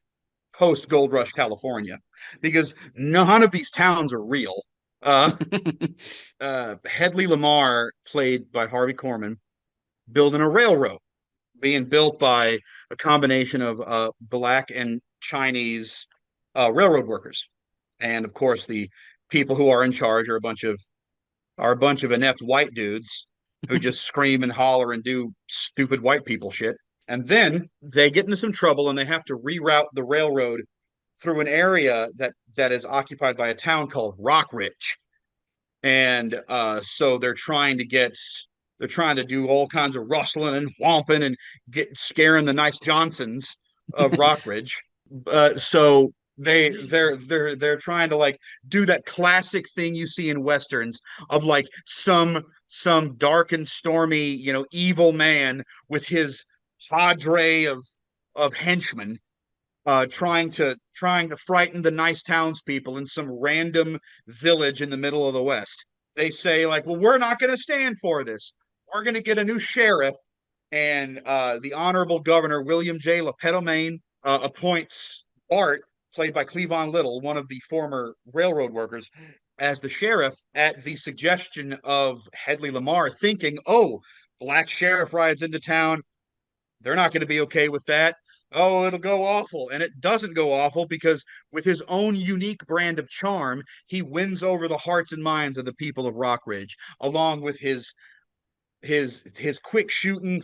post gold rush California, because none of these towns are real. Hedley Lamar, played by Harvey Korman, building a railroad being built by a combination of black and Chinese railroad workers, and of course the people who are in charge are a bunch of inept white dudes who just scream and holler and do stupid white people shit. And then they get into some trouble and they have to reroute the railroad through an area that is occupied by a town called Rockridge. And so they're trying to do all kinds of rustling and whomping and scaring the nice Johnsons of Rockridge. So they're trying to like do that classic thing you see in westerns of like some dark and stormy, evil man with his cadre of henchmen, trying to frighten the nice townspeople in some random village in the middle of the West. They say like, well, we're not going to stand for this. We're going to get a new sheriff, and the honorable governor William J. LePetomane appoints Bart, played by Cleavon Little, one of the former railroad workers, as the sheriff at the suggestion of Hedley Lamar, thinking, oh, black sheriff rides into town. They're not going to be okay with that. Oh, it'll go awful. And it doesn't go awful because with his own unique brand of charm, he wins over the hearts and minds of the people of Rockridge, along with his quick shooting,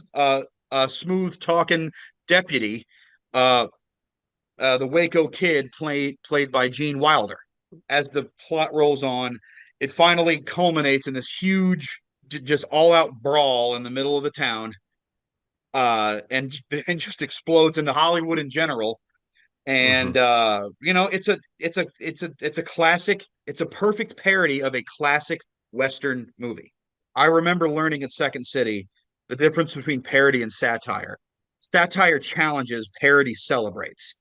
smooth talking deputy, the Waco Kid, played by Gene Wilder. As the plot rolls on, it finally culminates in this huge, just all out brawl in the middle of the town, and just explodes into Hollywood in general. And it's a classic. It's a perfect parody of a classic Western movie. I remember learning at Second City the difference between parody and satire. Satire challenges, parody celebrates.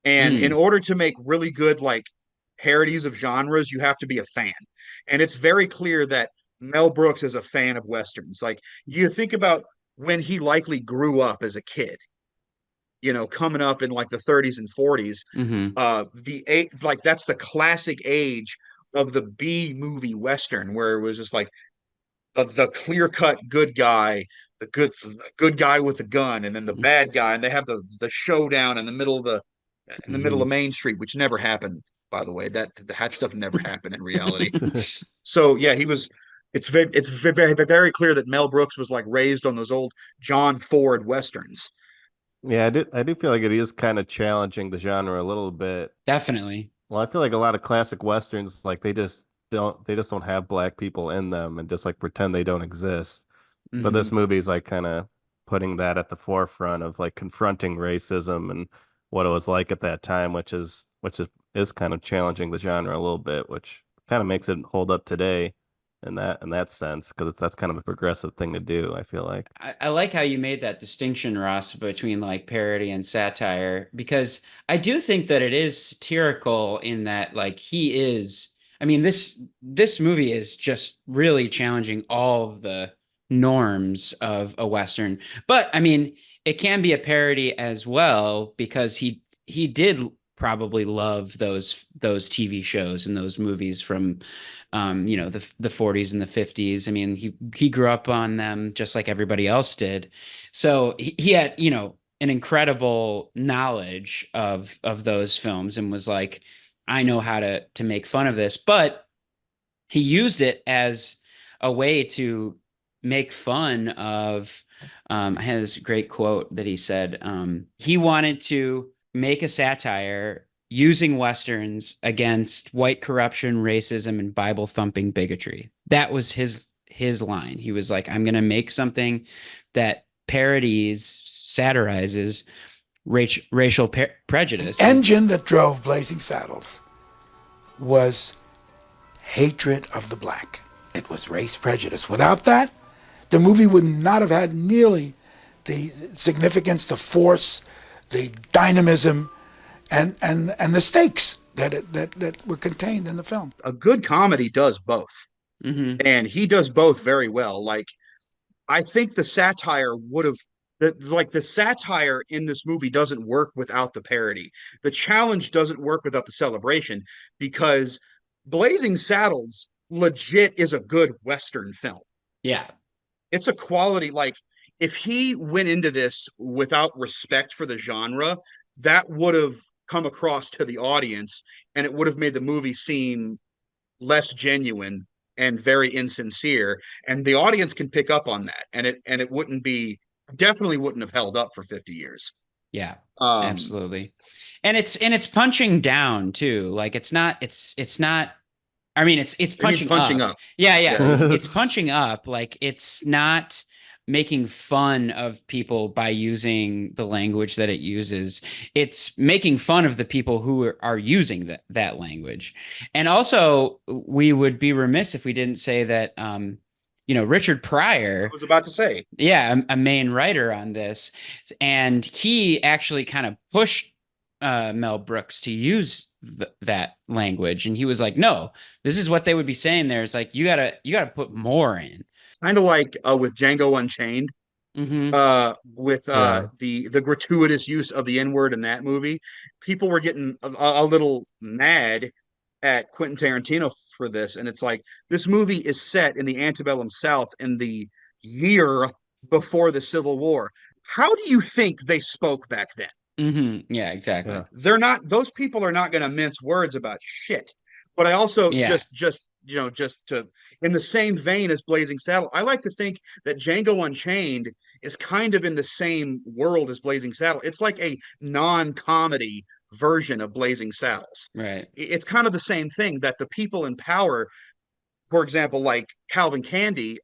And in order to make really good like parodies of genres, you have to be a fan. And it's very clear that Mel Brooks is a fan of Westerns. Like you think about when he likely grew up as a kid, coming up in like the 30s and 40s. Like that's the classic age of the B movie Western, where it was just like the clear-cut good guy, the good guy with the gun, and then the bad guy, and they have the showdown in the middle of Main Street, which never happened, by the way. That stuff never happened in reality. So yeah, it's very clear that Mel Brooks was like raised on those old John Ford Westerns. Yeah, I do feel like it is kind of challenging the genre a little bit. Definitely. Well, I feel like a lot of classic Westerns, like they just don't have black people in them and just like pretend they don't exist. But this movie is like kind of putting that at the forefront of like confronting racism and what it was like at that time, which is kind of challenging the genre a little bit, which kind of makes it hold up today in that sense, because that's kind of a progressive thing to do, I feel like. I like how you made that distinction, Ross, between like parody and satire, because I do think that it is satirical in that like he is, I mean, this movie is just really challenging all of the norms of a Western. But I mean, it can be a parody as well, because he did probably love those TV shows and those movies from the 40s and the 50s. I mean, he grew up on them just like everybody else did. So he had, an incredible knowledge of those films, and was like, I know how to make fun of this. But he used it as a way to make fun of, I had this great quote that he said, he wanted to make a satire using Westerns against white corruption, racism, and Bible thumping bigotry. That was his line. He was like, I'm going to make something that parodies, satirizes racial prejudice. The engine that drove Blazing Saddles was hatred of the black. It was race prejudice. Without that, the movie would not have had nearly the significance, the force, the dynamism, and the stakes that were contained in the film. A good comedy does both. And he does both very well. Like, I think the satire would have, the satire in this movie doesn't work without the parody. The challenge doesn't work without the celebration, because Blazing Saddles legit is a good Western film. Yeah. It's a quality, like, if he went into this without respect for the genre, that would have come across to the audience, and it would have made the movie seem less genuine and very insincere. And the audience can pick up on that, and it definitely wouldn't have held up for 50 years. Yeah, absolutely. And it's punching down too. Like it's not, I mean, it's punching up. Yeah. It's punching up. Like it's not making fun of people by using the language that it uses. It's making fun of the people who are using that language. And also, we would be remiss if we didn't say that, Richard Pryor, I was about to say, yeah, a main writer on this, and he actually kind of pushed Mel Brooks to use that language, and he was like, "No, this is what they would be saying there. It's like you gotta put more in." kind of like with Django Unchained, with Yeah. the gratuitous use of the N-word in that movie. People were getting a little mad at Quentin Tarantino for this, and it's like this movie is set in the antebellum South in the year before the Civil War. How do you think they spoke back then? Yeah, exactly. Yeah. They're not; those people are not going to mince words about shit. But I also Yeah. just to in the same vein as Blazing Saddles, I like to think that Django Unchained is kind of in the same world as Blazing Saddles. It's like a non-comedy version of Blazing Saddles. Right. It's kind of the same thing that the people in power, for example, like Calvin Candy,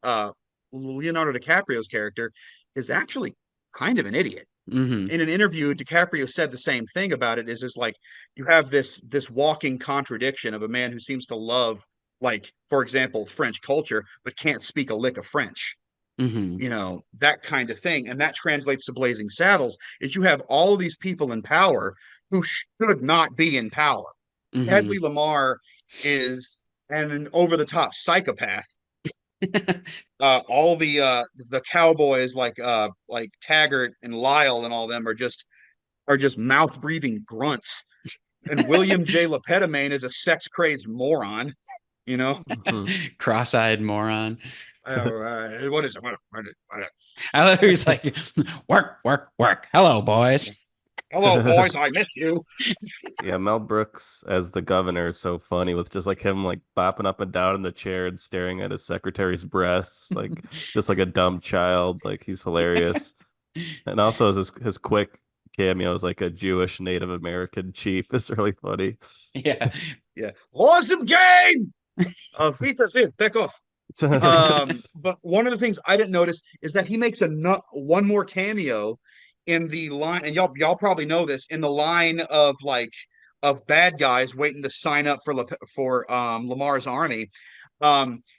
Leonardo DiCaprio's character, is actually kind of an idiot. In an interview, DiCaprio said the same thing about it. Is like you have this walking contradiction of a man who seems to love, like, for example, French culture, but can't speak a lick of French. That kind of thing. And that translates to Blazing Saddles, is you have all of these people in power who should not be in power. Hedley Lamar is an over-the-top psychopath. All the cowboys like Taggart and Lyle and all them are just mouth-breathing grunts. And William J. Lepetamain is a sex-crazed moron, Cross-eyed moron. What is it? I love he's like, work, work, work. Hello, boys. Hello, boys. I miss you. Yeah, Mel Brooks as the governor is so funny, with just like him like bopping up and down in the chair and staring at his secretary's breasts, like just like a dumb child. Like he's hilarious. And also his quick cameos, like a Jewish Native American chief, is really funny. Yeah. Awesome game. Vita said, take off. But one of the things I didn't notice is that he makes one more cameo in the line, and y'all probably know this, in the line of bad guys waiting to sign up for Lamar's army.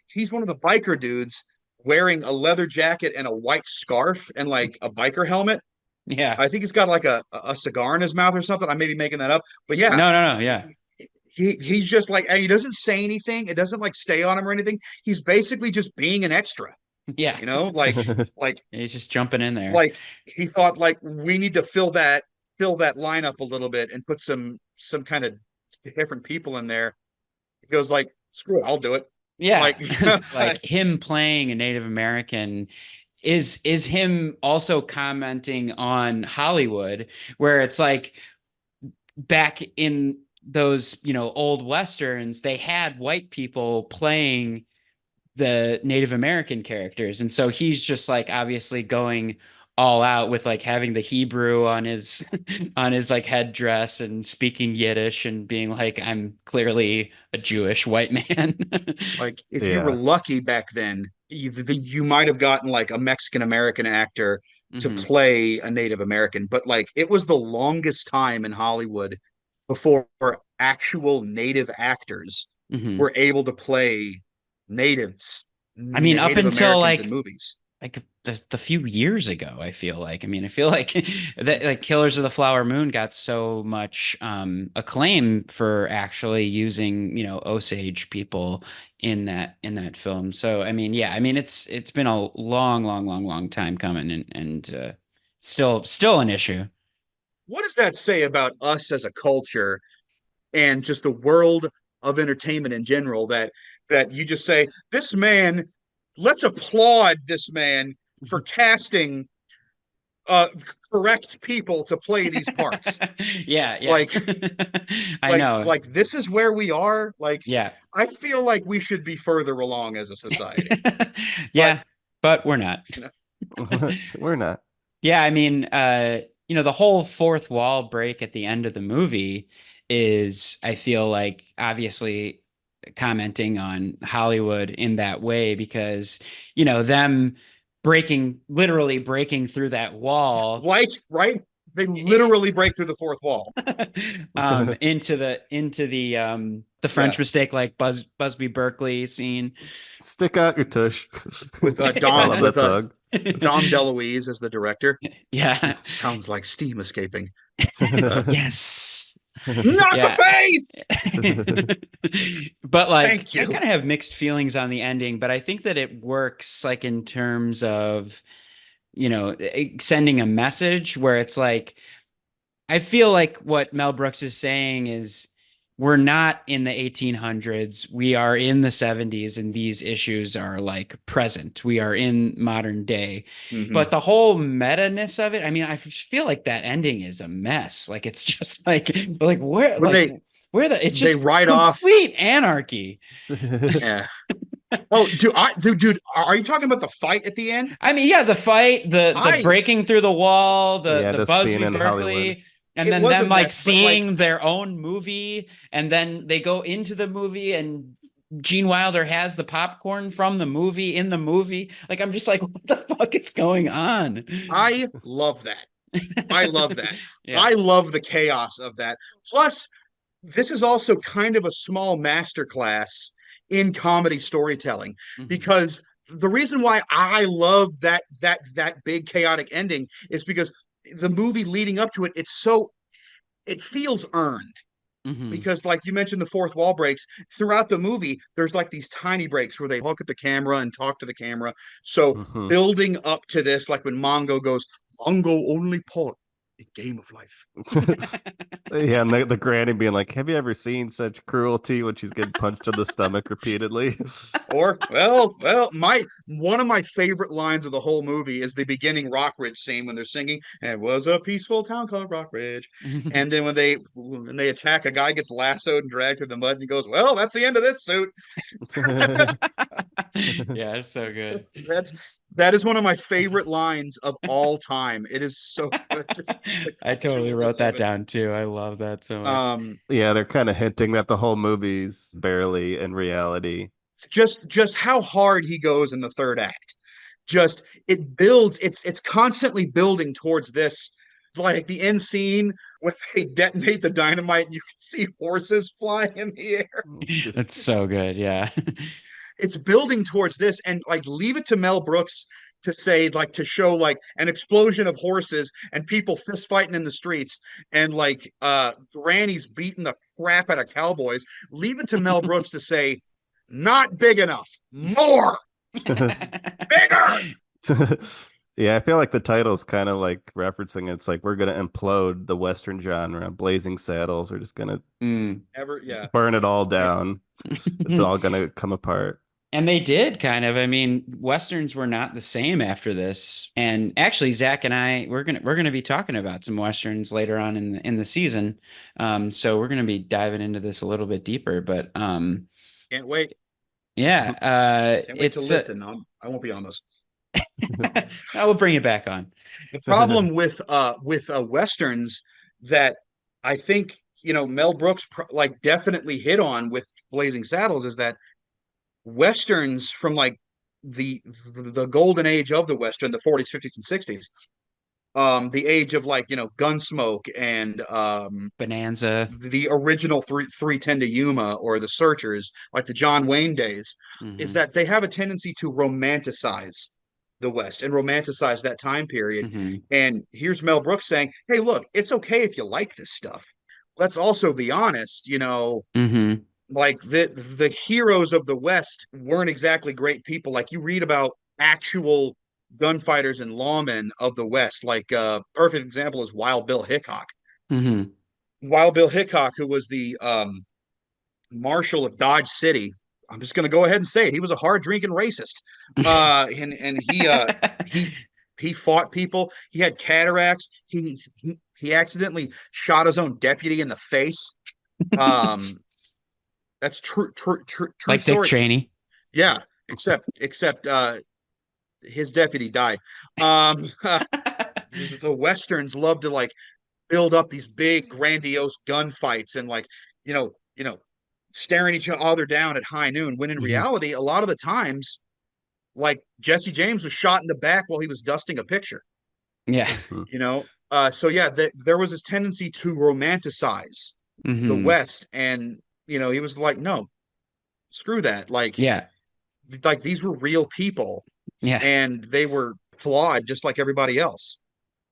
He's one of the biker dudes wearing a leather jacket and a white scarf and like a biker helmet. Yeah. I think he's got like a cigar in his mouth or something. I may be making that up, but yeah. No. Yeah. He's just like, and he doesn't say anything. It doesn't like stay on him or anything. He's basically just being an extra. Yeah. Like he's just jumping in there. Like he thought like we need to fill that lineup a little bit and put some kind of different people in there. He goes like, screw it, I'll do it. Yeah. Like, like him playing a Native American is him also commenting on Hollywood, where it's like back in those, old Westerns, they had white people playing the Native American characters. And so he's just like obviously going all out with like having the Hebrew on his like headdress and speaking Yiddish and being like, I'm clearly a Jewish white man. Like if you were lucky back then, you might have gotten like a Mexican American actor to play a Native American, but like it was the longest time in Hollywood before actual Native actors were able to play natives. I mean, Native up until Americans in movies, like the few years ago, I feel like that like Killers of the Flower Moon got so much acclaim for actually using Osage people in that film. So I mean, it's been a long time coming, and still an issue. What does that say about us as a culture and just the world of entertainment in general, that you just say, this man, let's applaud this man for casting correct people to play these parts. Yeah. Like I know. Like this is where we are. Like, yeah, I feel like we should be further along as a society. Yeah, but we're not. We're not. Yeah, I mean, the whole fourth wall break at the end of the movie is, I feel like, obviously commenting on Hollywood in that way, because them literally breaking through that wall. Like, right? They literally break through the fourth wall. Into the French mistake, like Busby Berkeley scene. Stick out your tush. With Dom DeLuise as the director. Yeah. Sounds like steam escaping. Yes. Not the face. But like, Thank you. I kind of have mixed feelings on the ending, but I think that it works like in terms of, sending a message where it's like, I feel like what Mel Brooks is saying is we're not in the 1800s. We are in the 70s, and these issues are like present. We are in modern day. Mm-hmm. But the whole meta-ness of it, I mean, I feel like that ending is a mess. Like it's just like it's just complete anarchy. Yeah. Oh, dude, are you talking about the fight at the end? I mean, yeah, the fight, the breaking through the wall, the Busby Berkeley. And then them like seeing their own movie, and then they go into the movie, and Gene Wilder has the popcorn from the movie in the movie. Like, I'm just like, what the fuck is going on? I love that. I love that. Yeah. I love the chaos of that. Plus, this is also kind of a small masterclass in comedy storytelling, because the reason why I love that big chaotic ending is because the movie leading up to it, it feels earned. Because like you mentioned, the fourth wall breaks throughout the movie. There's like these tiny breaks where they look at the camera and talk to the camera. So building up to this, like when Mongo goes, Mongo only pot, a game of life. Yeah, and the granny being like, have you ever seen such cruelty, when she's getting punched in the stomach repeatedly? Or one of my favorite lines of the whole movie is the beginning Rockridge scene when they're singing, "And it was a peaceful town called Rockridge." And then when they attack, a guy gets lassoed and dragged through the mud, and he goes, "Well, that's the end of this suit." Yeah, it's so good. That is one of my favorite lines of all time. It is so good. I totally wrote that down too. I love that so much. Yeah, they're kind of hinting that the whole movie's barely in reality. Just how hard he goes in the third act. Just it builds. It's constantly building towards this. Like the end scene when they detonate the dynamite, and you can see horses flying in the air. It's so good. Yeah. It's building towards this, and like leave it to Mel Brooks to say, like, to show like an explosion of horses and people fist fighting in the streets, and like grannies beating the crap out of cowboys. Leave it to Mel Brooks to say, not big enough, more, bigger. Yeah, I feel like the title's kind of like referencing, it's like, we're gonna implode the Western genre. Blazing Saddles. We're just gonna burn it all down. It's all gonna come apart. And they did kind of. I mean, Westerns were not the same after this. And actually, Zach and I, we're gonna be talking about some Westerns later on in the season. So we're gonna be diving into this a little bit deeper. But can't wait. Yeah, can't wait to listen. I won't be on those. I will bring it back on. The problem with Westerns that I think Mel Brooks like definitely hit on with Blazing Saddles is that Westerns from like the golden age of the Western, the 40s, 50s, and 60s, the age of like Gunsmoke and Bonanza, the original 310 to Yuma, or the Searchers, like the John Wayne days, is that they have a tendency to romanticize the West and romanticize that time period. And here's Mel Brooks saying, hey, look, it's okay if you like this stuff. Let's also be honest, like the heroes of the West weren't exactly great people. Like you read about actual gunfighters and lawmen of the West, like perfect example is Wild Bill Hickok. Wild Bill Hickok, who was the marshal of Dodge City. I'm just going to go ahead and say it. He was a hard drinking racist. And he fought people. He had cataracts. He accidentally shot his own deputy in the face. That's true like story. Dick Cheney. Yeah, except his deputy died. The Westerns love to like build up these big grandiose gunfights and like staring each other down at high noon, when in reality, a lot of the times like Jesse James was shot in the back while he was dusting a picture. Yeah. You know, so yeah, there was this tendency to romanticize the Hmm. West, and you know, he was like, no, screw that. Yeah. Like these were real people, Yeah. and they were flawed just like everybody else.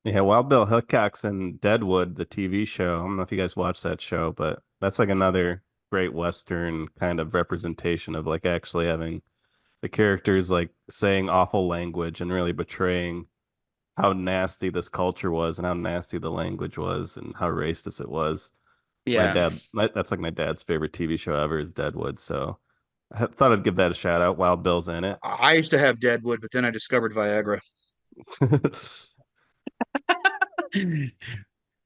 Yeah, Wild Bill Hickok's in Deadwood, the TV show. I don't know if you guys watch that show, but that's like another great Western kind of representation of like actually having the characters like saying awful language and really betraying how nasty this culture was and how nasty the language was and how racist it was. Yeah. That's like my dad's favorite TV show ever is Deadwood. So I thought I'd give that a shout out. Wild Bill's in it. I used to have Deadwood, but then I discovered Viagra.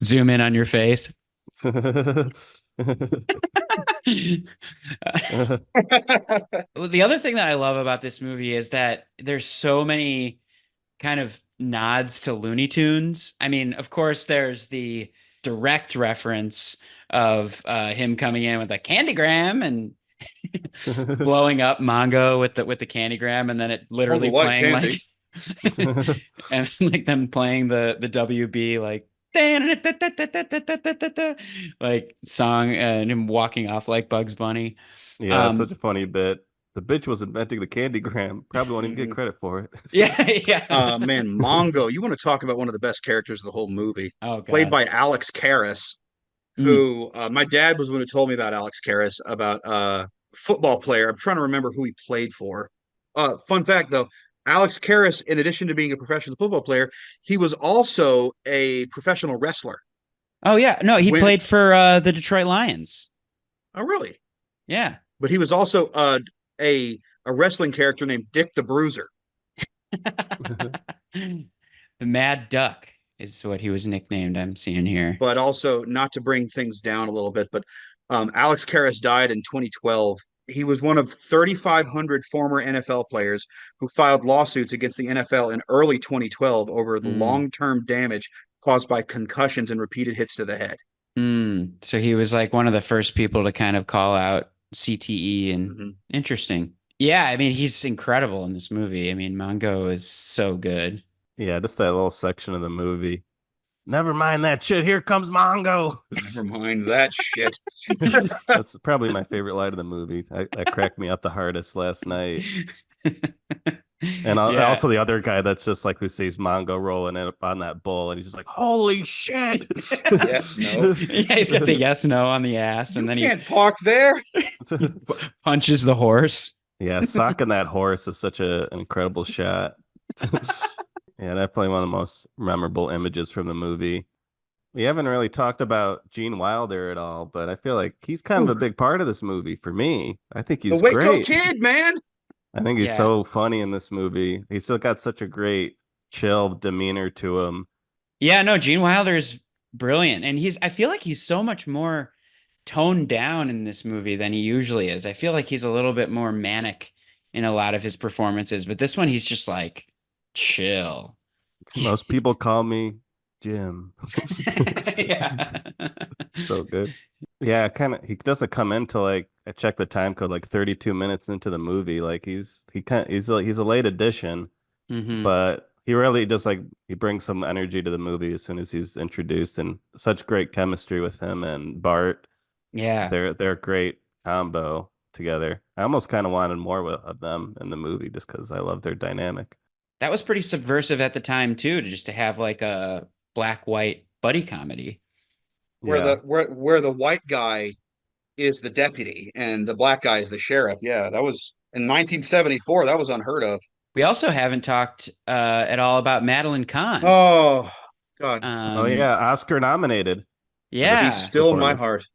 Zoom in on your face. Well, the other thing that I love about this movie is that there's so many kind of nods to Looney Tunes. I mean, of course, there's the direct reference of him coming in with a candygram and blowing up Mongo with the candygram, and then it literally playing like and like them playing the WB like like song and him walking off like Bugs Bunny. Yeah, that's such a funny bit. The bitch was inventing the candygram. Probably won't even get credit for it. Yeah. Man, Mongo, you want to talk about one of the best characters of the whole movie. Oh, God. Played by Alex Karras, who my dad was the one who told me about Alex Karras, about football player. I'm trying to remember who he played for. Fun fact though, Alex Karras, in addition to being a professional football player, he was also a professional wrestler. Oh yeah, no, he played for the Detroit Lions. Oh really? Yeah. But he was also a wrestling character named Dick the Bruiser. The Mad Duck is what he was nicknamed, I'm seeing here. But also, not to bring things down a little bit, but Alex Karras died in 2012. He was one of 3,500 former NFL players who filed lawsuits against the NFL in early 2012 over the long-term damage caused by concussions and repeated hits to the head. So he was like one of the first people to kind of call out CTE, and interesting. Yeah, I mean, he's incredible in this movie. I mean, Mongo is so good. Yeah, just that little section of the movie. Never mind that shit. Here comes Mongo. Never mind that shit. That's probably my favorite line of the movie. That cracked me up the hardest last night. And also the other guy that's just like who sees Mongo rolling up on that bull, and he's just like, "Holy shit!" Yes, no. Yeah, he's got the yes, no on the ass, and then he can't park there. punches the horse. Yeah, socking that horse is such an incredible shot. Yeah, definitely one of the most memorable images from the movie. We haven't really talked about Gene Wilder at all, but I feel like he's kind of a big part of this movie for me. I think he's the Waco great. Kid, man. I think he's so funny in this movie. He's still got such a great chill demeanor to him. Yeah, no, Gene Wilder is brilliant. And I feel like he's so much more toned down in this movie than he usually is. I feel like he's a little bit more manic in a lot of his performances, but this one he's just like chill. Most people call me Jim. Yeah. So good. Yeah, he doesn't come into like I checked the time code like 32 minutes into the movie. Like he's a late addition, but he really does he brings some energy to the movie as soon as he's introduced, and such great chemistry with him and Bart. Yeah, they're a great combo together. I almost kind of wanted more of them in the movie just because I love their dynamic. That was pretty subversive at the time too, to have like a black-white buddy comedy. Where the white guy is the deputy and the black guy is the sheriff. Yeah, that was in 1974. That was unheard of. We also haven't talked at all about Madeline Kahn. Oh God! Oh yeah, Oscar nominated. Yeah, he's still in my heart.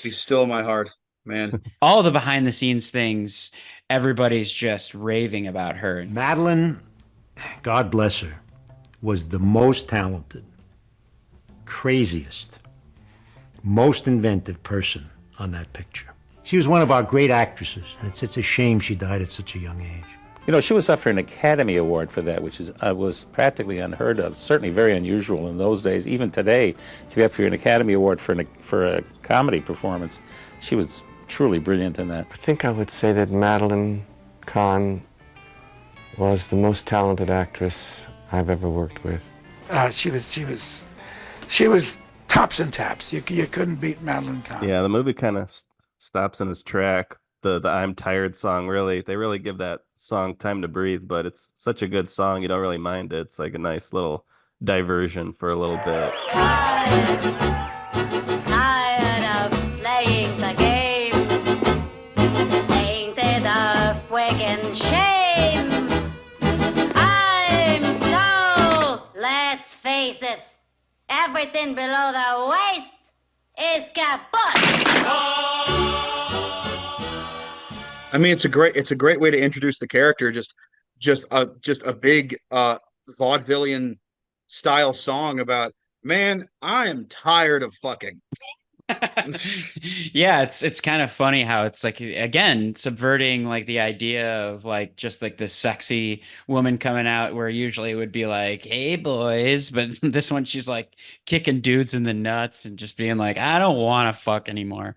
He's still in my heart, man. All the behind the scenes things, everybody's just raving about her. Madeline, God bless her, was the most talented, craziest, most inventive person on that picture. She was one of our great actresses, and it's a shame she died at such a young age. You know, she was up for an Academy Award for that, which was practically unheard of, certainly very unusual in those days. Even today, to be up for an Academy Award for a comedy performance, she was truly brilliant in that. I think I would say that Madeline Kahn was the most talented actress I've ever worked with. She was tops and taps. You couldn't beat Madeline Kahn. Yeah, the movie kind of stops in its track. The I'm Tired song, they really give that song time to breathe, but it's such a good song, you don't really mind it. It's like a nice little diversion for a little bit. Tired of playing the game. Ain't it a friggin' shame? I'm so, let's face it, everything below the waist is kaput. I mean, it's a great way to introduce the character. Just a big vaudevillian style song about, man, I am tired of fucking. Yeah, it's kind of funny how it's like, again, subverting like the idea of like just like this sexy woman coming out, where usually it would be like, hey boys, but this one she's like kicking dudes in the nuts and just being like, I don't want to fuck anymore.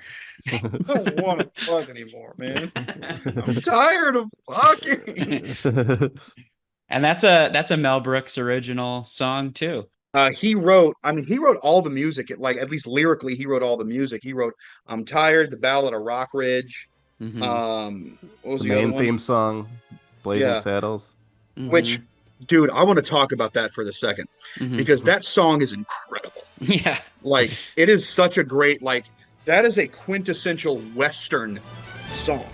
I don't want to fuck anymore, man. I'm tired of fucking. And that's a Mel Brooks original song too. He wrote all the music. Like, at least lyrically, he wrote all the music. He wrote "I'm Tired," the Ballad of Rock Ridge. Mhm. What was The the other main one? theme song, Blazing Yeah. Saddles. Which, dude, I want to talk about that for the second, Mhm. because that song is incredible. Yeah. Like, it is such a great, like, that is a quintessential Western song.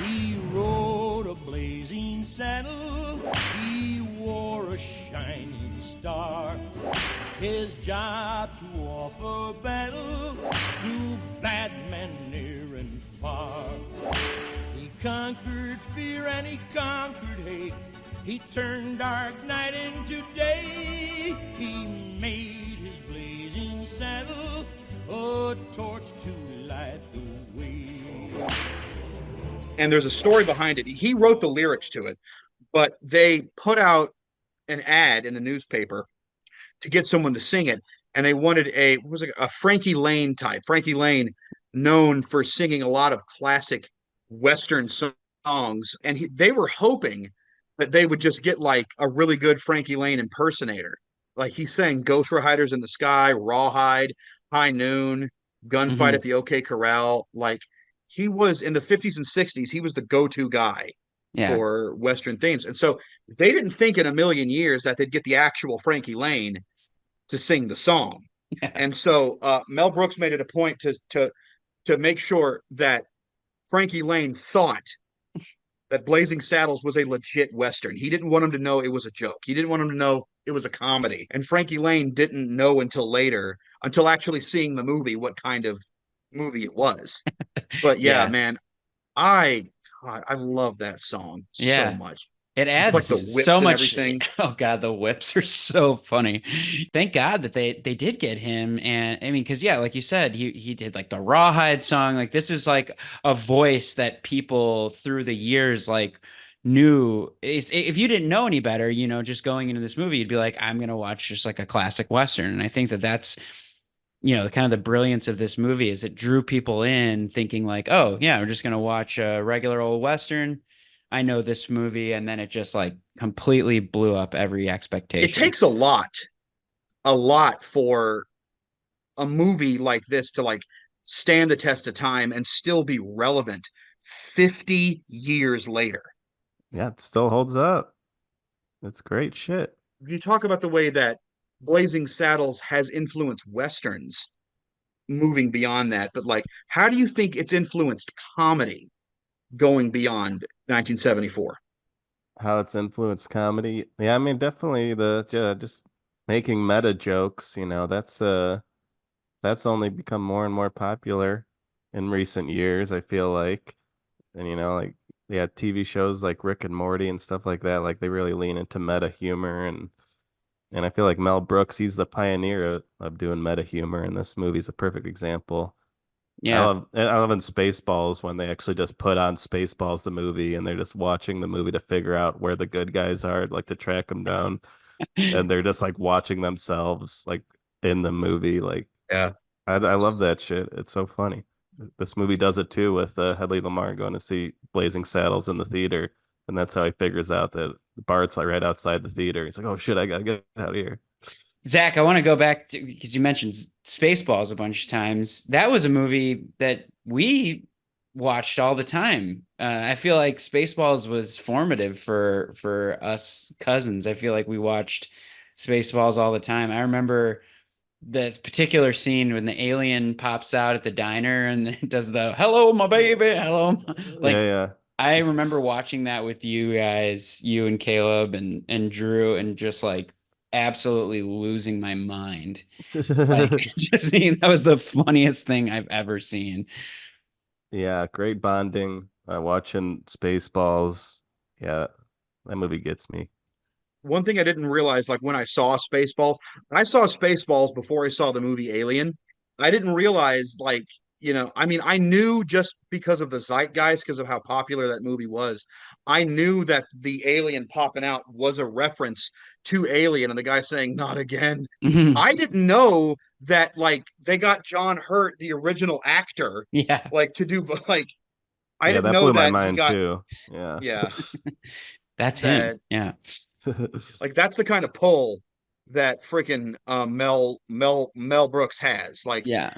He rode a blazing saddle, he wore a shining star. His job to offer battle to bad men near and far. He conquered fear and he conquered hate. He turned dark night into day. He made his blazing saddle a torch to light the way. And there's a story behind it. He wrote the lyrics to it, but they put out an ad in the newspaper to get someone to sing it, and they wanted a Frankie Lane type. Frankie Lane, known for singing a lot of classic Western songs, and they were hoping that they would just get like a really good Frankie Lane impersonator. Like, he sang "Ghost Riders in the Sky," "Rawhide," "High Noon," "Gunfight at the OK Corral." Like, he was in the 50s and 60s. He was the go-to guy Yeah. for Western themes, and so they didn't think in a million years that they'd get the actual Frankie Lane to sing the song. And so Mel Brooks made it a point to make sure that Frankie Lane thought that Blazing Saddles was a legit Western. He didn't want him to know it was a joke. He didn't want him to know it was a comedy. And Frankie Lane didn't know until later, until actually seeing the movie, what kind of movie it was. But yeah, Yeah. man, I love that song so much. It adds Like the whips so and much. everything. Oh God, the whips are so funny. Thank God that they did get him. And I mean, because yeah, like you said, he did like the Rawhide song. Like, this is like a voice that people through the years like knew. If you didn't know any better, you know, just going into this movie, you'd be like, I'm gonna watch just like a classic Western. And I think that that's, you know, kind of the brilliance of this movie is it drew people in thinking like, oh yeah, we're just gonna watch a regular old Western. I know this movie, and then it just like completely blew up every expectation. It takes a lot for a movie like this to like stand the test of time and still be relevant 50 years later. Yeah, it still holds up. It's great shit. You talk about the way that Blazing Saddles has influenced Westerns moving beyond that, but like, how do you think it's influenced comedy going beyond 1974? How it's influenced comedy. Yeah, I mean, definitely just making meta jokes, you know, that's only become more and more popular in recent years, I feel like. And you know, like, yeah, TV shows like Rick and Morty and stuff like that, like they really lean into meta humor, and I feel like Mel Brooks, he's the pioneer of doing meta humor, and this movie's a perfect example. Yeah. I love in Spaceballs when they actually just put on Spaceballs the movie and they're just watching the movie to figure out where the good guys are, like to track them down, and they're just like watching themselves like in the movie. Like, yeah, I love that shit. It's so funny. this movie does it too with Hedley Lamar going to see Blazing Saddles in the theater, and that's how he figures out that Bart's like right outside the theater. He's like, "Oh shit, I gotta get out of here." Zach, I want to go back to, because you mentioned Spaceballs a bunch of times. That was a movie that we watched all the time. I feel like Spaceballs was formative for us cousins. I feel like we watched Spaceballs all the time. I remember the particular scene when the alien pops out at the diner and then does the "Hello, my baby, hello." Like, Yeah. I remember watching that with you guys, you and Caleb and Drew, and just like absolutely losing my mind. Like, just that was the funniest thing I've ever seen. Yeah, great bonding. Watching Spaceballs. Yeah, that movie gets me. One thing I didn't realize, like when I saw Spaceballs before I saw the movie Alien. I didn't realize, like, I mean, I knew just because of the zeitgeist, because of how popular that movie was. I knew that the alien popping out was a reference to Alien and the guy saying, "Not again." I didn't know that, like, they got John Hurt, the original actor, Yeah. like, to do, like, I Yeah, didn't that know blew my that he mind got, too. Yeah. yeah, That's him. Yeah. like that's the kind of pull that freaking Mel Brooks has. Like, Yeah.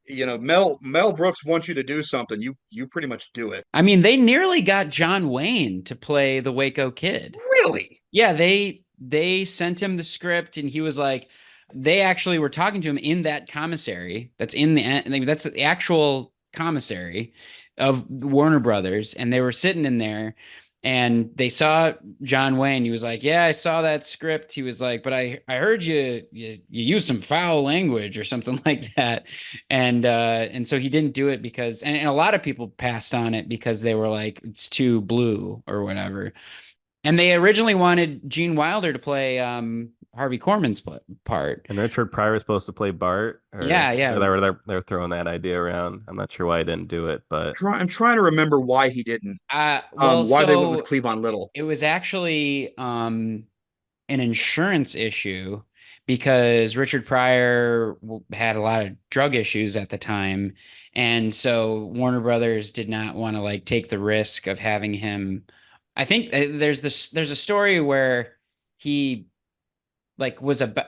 Mel Brooks wants you to do something, you pretty much do it. I mean, they nearly got John Wayne to play the Waco Kid. Really? Yeah, they sent him the script and he was like, they actually were talking to him in that commissary. That's the actual commissary of Warner Brothers, and they were sitting in there and they saw John Wayne. He was like, "Yeah, I saw that script." He was like, "But I heard you used some foul language or something like that." And so he didn't do it because and a lot of people passed on it because they were like, it's too blue or whatever. And they originally wanted Gene Wilder to play Harvey Korman's part. And Richard Pryor is supposed to play Bart. Yeah. Or they're throwing that idea around. I'm not sure why he didn't do it, but I'm trying to remember why he didn't. Why they went with Cleavon Little. It was actually an insurance issue because Richard Pryor had a lot of drug issues at the time, and so Warner Brothers did not want to like take the risk of having him. I think there's a story where he like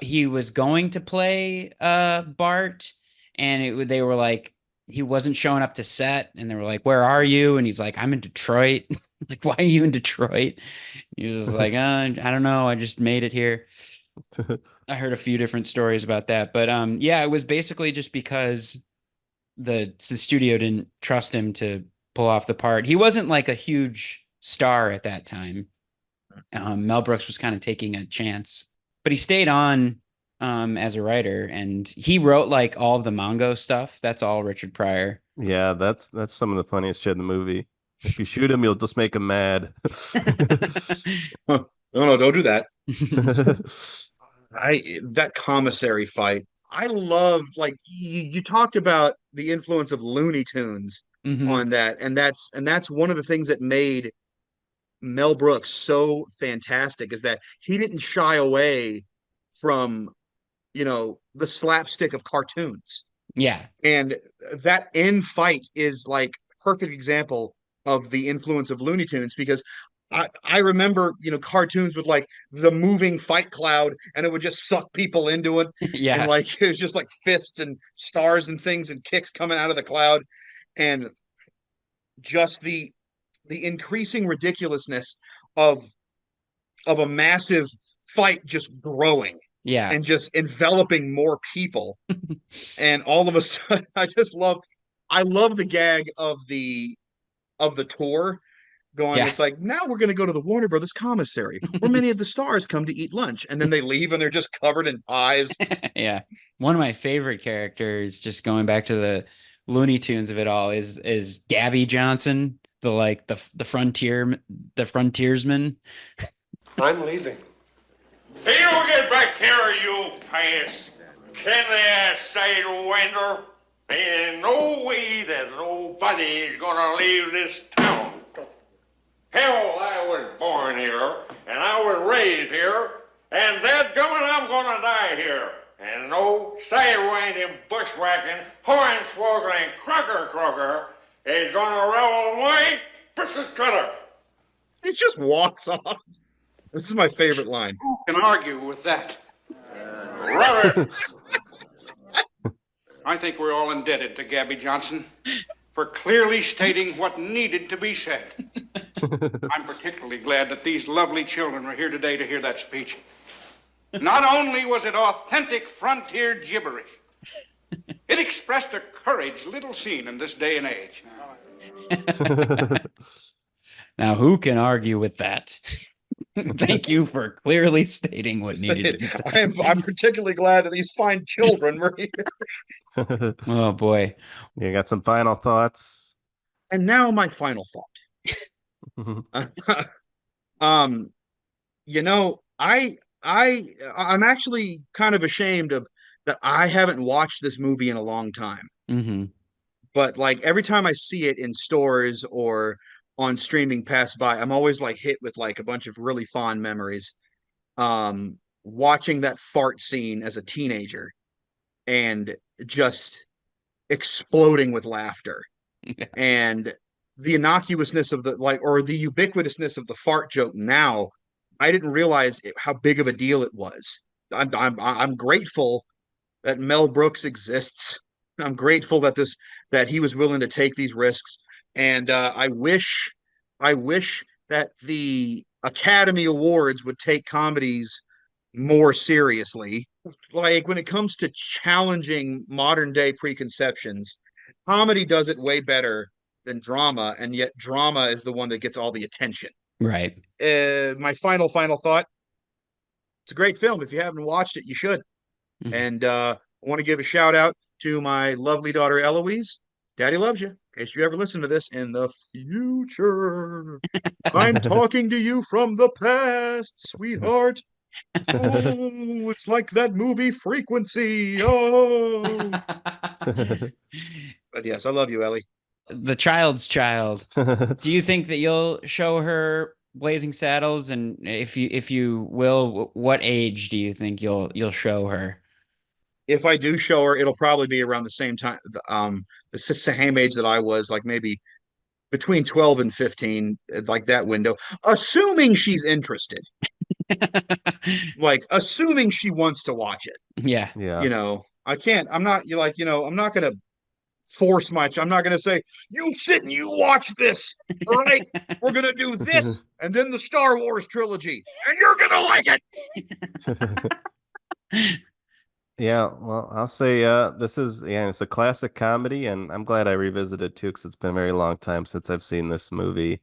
he was going to play Bart, and they were like, he wasn't showing up to set, and they were like, "Where are you?" And he's like, "I'm in Detroit." Like, "Why are you in Detroit?" He was just like, I don't know, I just made it here. I heard a few different stories about that, but yeah, it was basically just because the studio didn't trust him to pull off the part. He wasn't like a huge star at that time. Mel Brooks was kind of taking a chance, but he stayed on as a writer, and he wrote like all of the Mongo stuff. That's all Richard Pryor. yeah, that's some of the funniest shit in the movie. If you shoot him, you'll just make him mad. No, don't do that. That commissary fight. I love, like, you talked about the influence of Looney Tunes on that, and that's one of the things that made Mel Brooks so fantastic, is that he didn't shy away from the slapstick of cartoons. Yeah. And that end fight is like perfect example of the influence of Looney Tunes, because I remember, cartoons with like the moving fight cloud, and it would just suck people into it. Yeah. And like it was just like fists and stars and things and kicks coming out of the cloud, and just the increasing ridiculousness of a massive fight just growing. Yeah. And just enveloping more people. And all of a sudden, I love the gag of the tour going, Yeah. It's like, now we're going to go to the Warner Brothers commissary where many of the stars come to eat lunch. And then they leave and they're just covered in pies. Yeah. One of my favorite characters, just going back to the Looney Tunes of it all, is Gabby Johnson, the frontiersman. I'm leaving. Till you get back here, you pass. Can they say to winter? Ain't no way that nobody's gonna leave this town. Hell, I was born here, and I was raised here, and dadgummit, I'm gonna die here. and no sidewinding, bushwhacking, hornswoggling, crocker is gonna roll away biscuit cutter. It just walks off. This is my favorite line. Who can argue with that? Rubber. I think we're all indebted to Gabby Johnson for clearly stating what needed to be said. I'm particularly glad that these lovely children are here today to hear that speech. Not only was it authentic frontier gibberish, it expressed a courage little seen in this day and age. Now, who can argue with that? Thank you for clearly stating what needed to be said. I'm particularly glad that these fine children were here. Oh boy. You got some final thoughts? And now my final thought. You know, I'm actually kind of ashamed of that I haven't watched this movie in a long time. Mm-hmm. But like every time I see it in stores or on streaming pass by, I'm always like hit with like a bunch of really fond memories. Watching that fart scene as a teenager and just exploding with laughter. Yeah. And the innocuousness of the like or the ubiquitousness of the fart joke now, I didn't realize how big of a deal it was. I'm grateful that Mel Brooks exists. I'm grateful that he was willing to take these risks, and I wish that the Academy Awards would take comedies more seriously. Like when it comes to challenging modern day preconceptions, comedy does it way better than drama, and yet drama is the one that gets all the attention. Right. My final thought: it's a great film. If you haven't watched it, you should. Mhm. And I want to give a shout out to my lovely daughter Eloise. Daddy loves you. In case you ever listen to this in the future, I'm talking to you from the past, sweetheart. Oh, it's like that movie Frequency. Oh, but yes, I love you, Ellie. The child's child. Do you think that you'll show her Blazing Saddles? And if you will, what age do you think you'll show her? If I do show her, it'll probably be around the same time, the same age that I was, like maybe between 12 and 15, like that window, assuming she's interested. Like assuming she wants to watch it. Yeah. You know, I'm not gonna force I'm not gonna say, you sit and you watch this. All right, we're gonna do this and then the Star Wars trilogy, and you're gonna like it. Yeah, well, I'll say it's a classic comedy, and I'm glad I revisited it too, because it's been a very long time since I've seen this movie.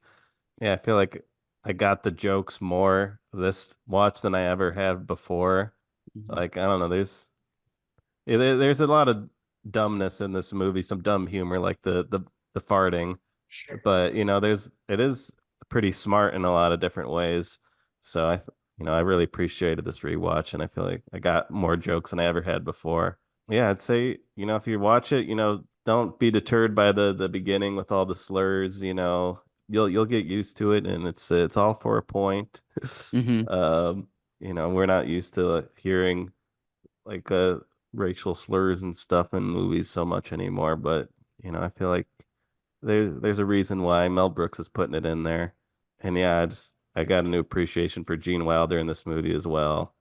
Yeah, I feel like I got the jokes more this watch than I ever have before. Like, I don't know, there's a lot of dumbness in this movie, some dumb humor, like the farting, but it is pretty smart in a lot of different ways. So I really appreciated this rewatch, and I feel like I got more jokes than I ever had before. Yeah, I'd say, if you watch it, don't be deterred by the beginning with all the slurs, you'll get used to it, and it's all for a point. We're not used to hearing like racial slurs and stuff in movies so much anymore, but I feel like there's a reason why Mel Brooks is putting it in there. And yeah, I got a new appreciation for Gene Wilder in this movie as well.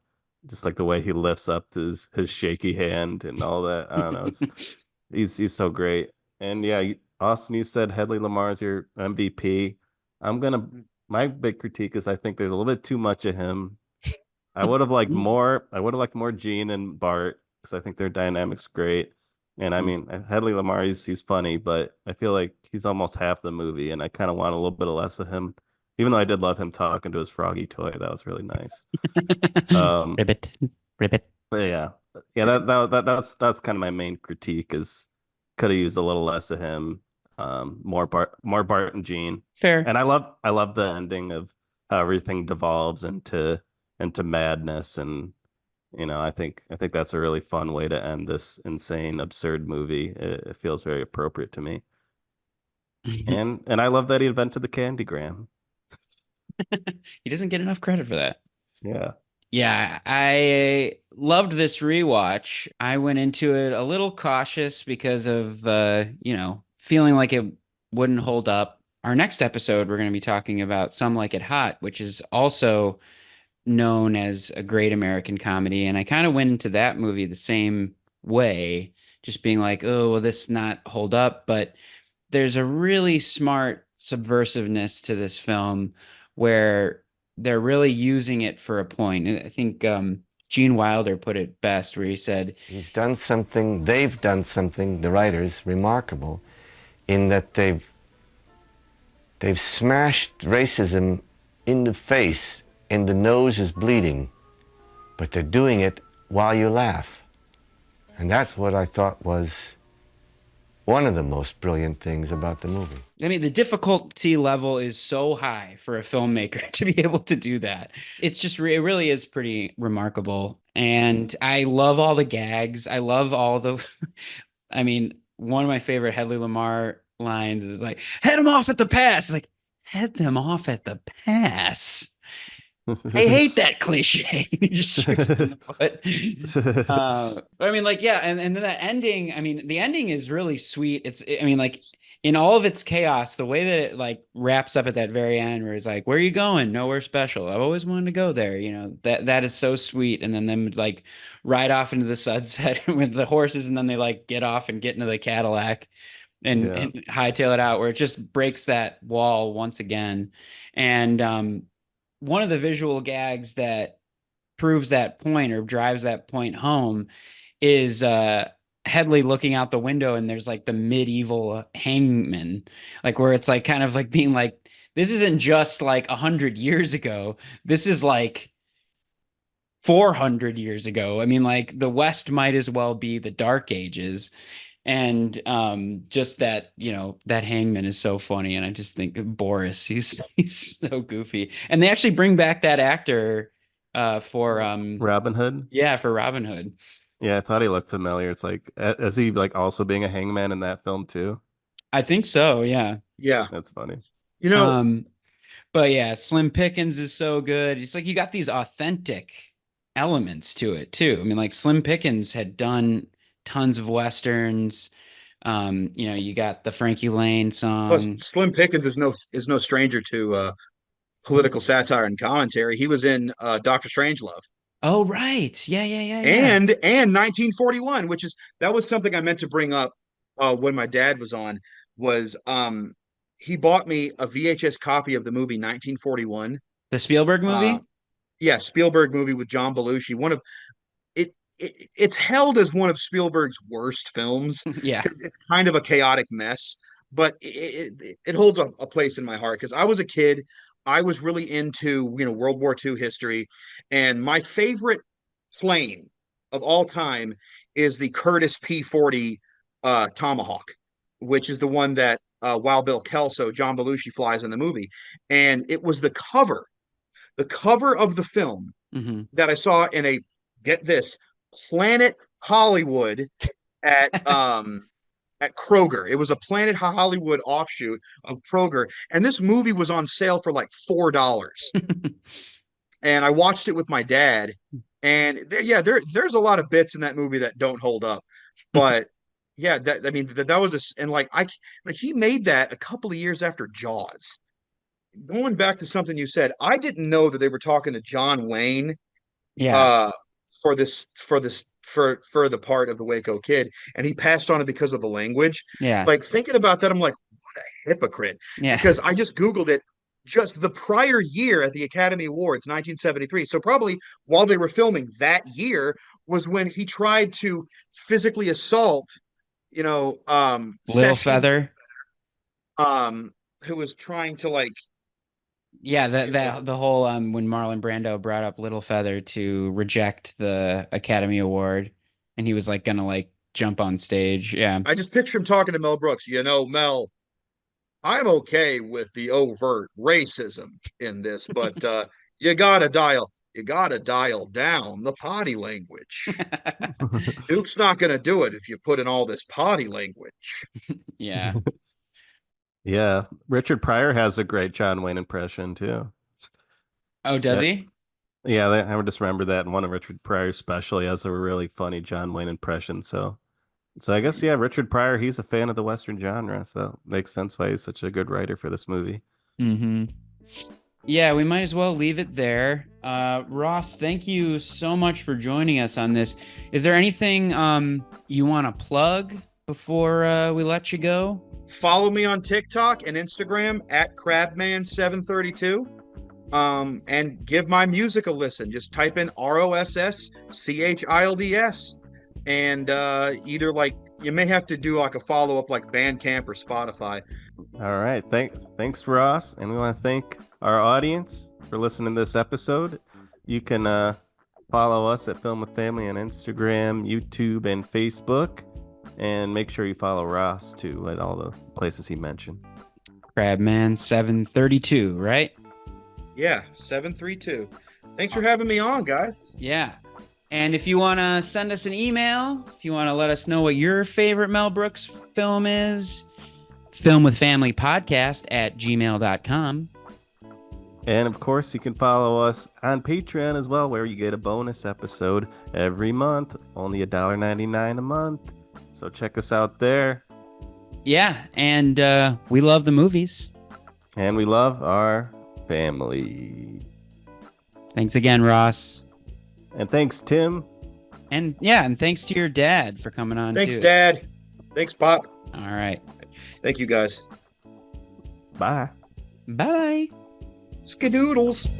Just like the way he lifts up his shaky hand and all that. I don't know. He's so great. And yeah, Austin, you said Hedley Lamar's your MVP. My big critique is I think there's a little bit too much of him. I would have liked more Gene and Bart, because I think their dynamic's great. And I mean, Hedley Lamar, he's funny, but I feel like he's almost half the movie, and I kind of want a little bit less of him. Even though I did love him talking to his froggy toy, that was really nice. Ribbit. But yeah, that's kind of my main critique, is could have used a little less of him, more Bart and Gene. Fair. And I love the ending of how everything devolves into madness, and I think that's a really fun way to end this insane, absurd movie. It feels very appropriate to me. And I love that he invented the candygram. He doesn't get enough credit for that. Yeah. Yeah, I loved this rewatch. I went into it a little cautious because of feeling like it wouldn't hold up. Our next episode, we're going to be talking about Some Like It Hot, which is also known as a great American comedy. And I kind of went into that movie the same way, just being like, oh, well, this not hold up. But there's a really smart subversiveness to this film where they're really using it for a point. And I think Gene Wilder put it best, where he said, they've done something, the writers, remarkable, in that they've smashed racism in the face and the nose is bleeding, but they're doing it while you laugh. And that's what I thought was one of the most brilliant things about the movie. I mean, the difficulty level is so high for a filmmaker to be able to do that. It's just, it really is pretty remarkable. And I love all the gags. I love all the, I mean, one of my favorite Hedley Lamar lines is like, head them off at the pass. It's like, head them off at the pass. I hate that cliche. He just shoots him in the foot. But I mean, like, yeah, and then that ending, I mean, the ending is really sweet. I mean, like, in all of its chaos, the way that it like wraps up at that very end, where it's like, where are you going? Nowhere special. I've always wanted to go there. You know, that is so sweet. And then them like ride off into the sunset with the horses, and then they like get off and get into the Cadillac and hightail it out, where it just breaks that wall once again. And one of the visual gags that proves that point or drives that point home is Headley looking out the window, and there's like the medieval hangman, like where it's like kind of like being like, this isn't just like 100 years ago. This is like 400 years ago. I mean, like the West might as well be the Dark Ages. And just that, that hangman is so funny. And I just think Boris, he's so goofy. And they actually bring back that actor for Robin Hood. Yeah, for Robin Hood. Yeah, I thought he looked familiar. It's like, is he like also being a hangman in that film too? I think so. Yeah. Yeah. That's funny. But yeah, Slim Pickens is so good. It's like you got these authentic elements to it too. I mean, like Slim Pickens had done tons of Westerns. You got the Frankie Lane song. Plus, Slim Pickens is no stranger to political satire and commentary. He was in Doctor Strangelove. Oh, right. Yeah. And 1941, that was something I meant to bring up when my dad was on, was he bought me a VHS copy of the movie 1941. The Spielberg movie? Yeah, Spielberg movie with John Belushi. It's held as one of Spielberg's worst films. Yeah. It's kind of a chaotic mess, but it holds a place in my heart because I was a kid. I was really into, World War II history, and my favorite plane of all time is the Curtiss P-40 Tomahawk, which is the one that Wild Bill Kelso, John Belushi, flies in the movie. And it was the cover of the film that I saw in a, get this, Planet Hollywood at Kroger. It was a Planet Hollywood offshoot of Kroger, and this movie was on sale for like $4. And I watched it with my dad, and there's a lot of bits in that movie that don't hold up, but yeah, that was and he made that a couple of years after Jaws. Going back to something you said, I didn't know that they were talking to John Wayne. Yeah. For the part of the Waco Kid, and he passed on it because of the language. Yeah. Like thinking about that, I'm like, what a hypocrite. Yeah. Because I just Googled it just the prior year at the Academy Awards, 1973. So probably while they were filming that year was when he tried to physically assault, Little Feather. Who was trying to like. Yeah, the whole when Marlon Brando brought up Little Feather to reject the Academy Award, and he was like gonna like jump on stage. Yeah, I just picture him talking to Mel Brooks. Mel, I'm okay with the overt racism in this, but you gotta dial down the potty language. Duke's not gonna do it if you put in all this potty language. Yeah. Yeah, Richard Pryor has a great John Wayne impression too. Oh, does he? Yeah, I would just remember that in one of Richard Pryor's special. He has a really funny John Wayne impression. So I guess, yeah, Richard Pryor, he's a fan of the Western genre. So it makes sense why he's such a good writer for this movie. Mm-hmm. Yeah, we might as well leave it there. Ross, thank you so much for joining us on this. Is there anything you want to plug before we let you go? Follow me on TikTok and Instagram at Crabman732. And give my music a listen. Just type in ROSSCHILDS. And either like you may have to do like a follow-up like Bandcamp or Spotify. All right. Thanks, Ross. And we want to thank our audience for listening to this episode. You can follow us at Film with Family on Instagram, YouTube, and Facebook. And make sure you follow Ross, too, at all the places he mentioned. Crabman732, right? Yeah, 732. Thanks for having me on, guys. Yeah. And if you want to send us an email, if you want to let us know what your favorite Mel Brooks film is, filmwithfamilypodcast@gmail.com. And of course, you can follow us on Patreon as well, where you get a bonus episode every month, only $1.99 a month. So check us out there. Yeah, and we love the movies. And we love our family. Thanks again, Ross. And thanks, Tim. And yeah, and thanks to your dad for coming on. Thanks, too. Dad. Thanks, Pop. All right. Thank you, guys. Bye. Bye. Skadoodles.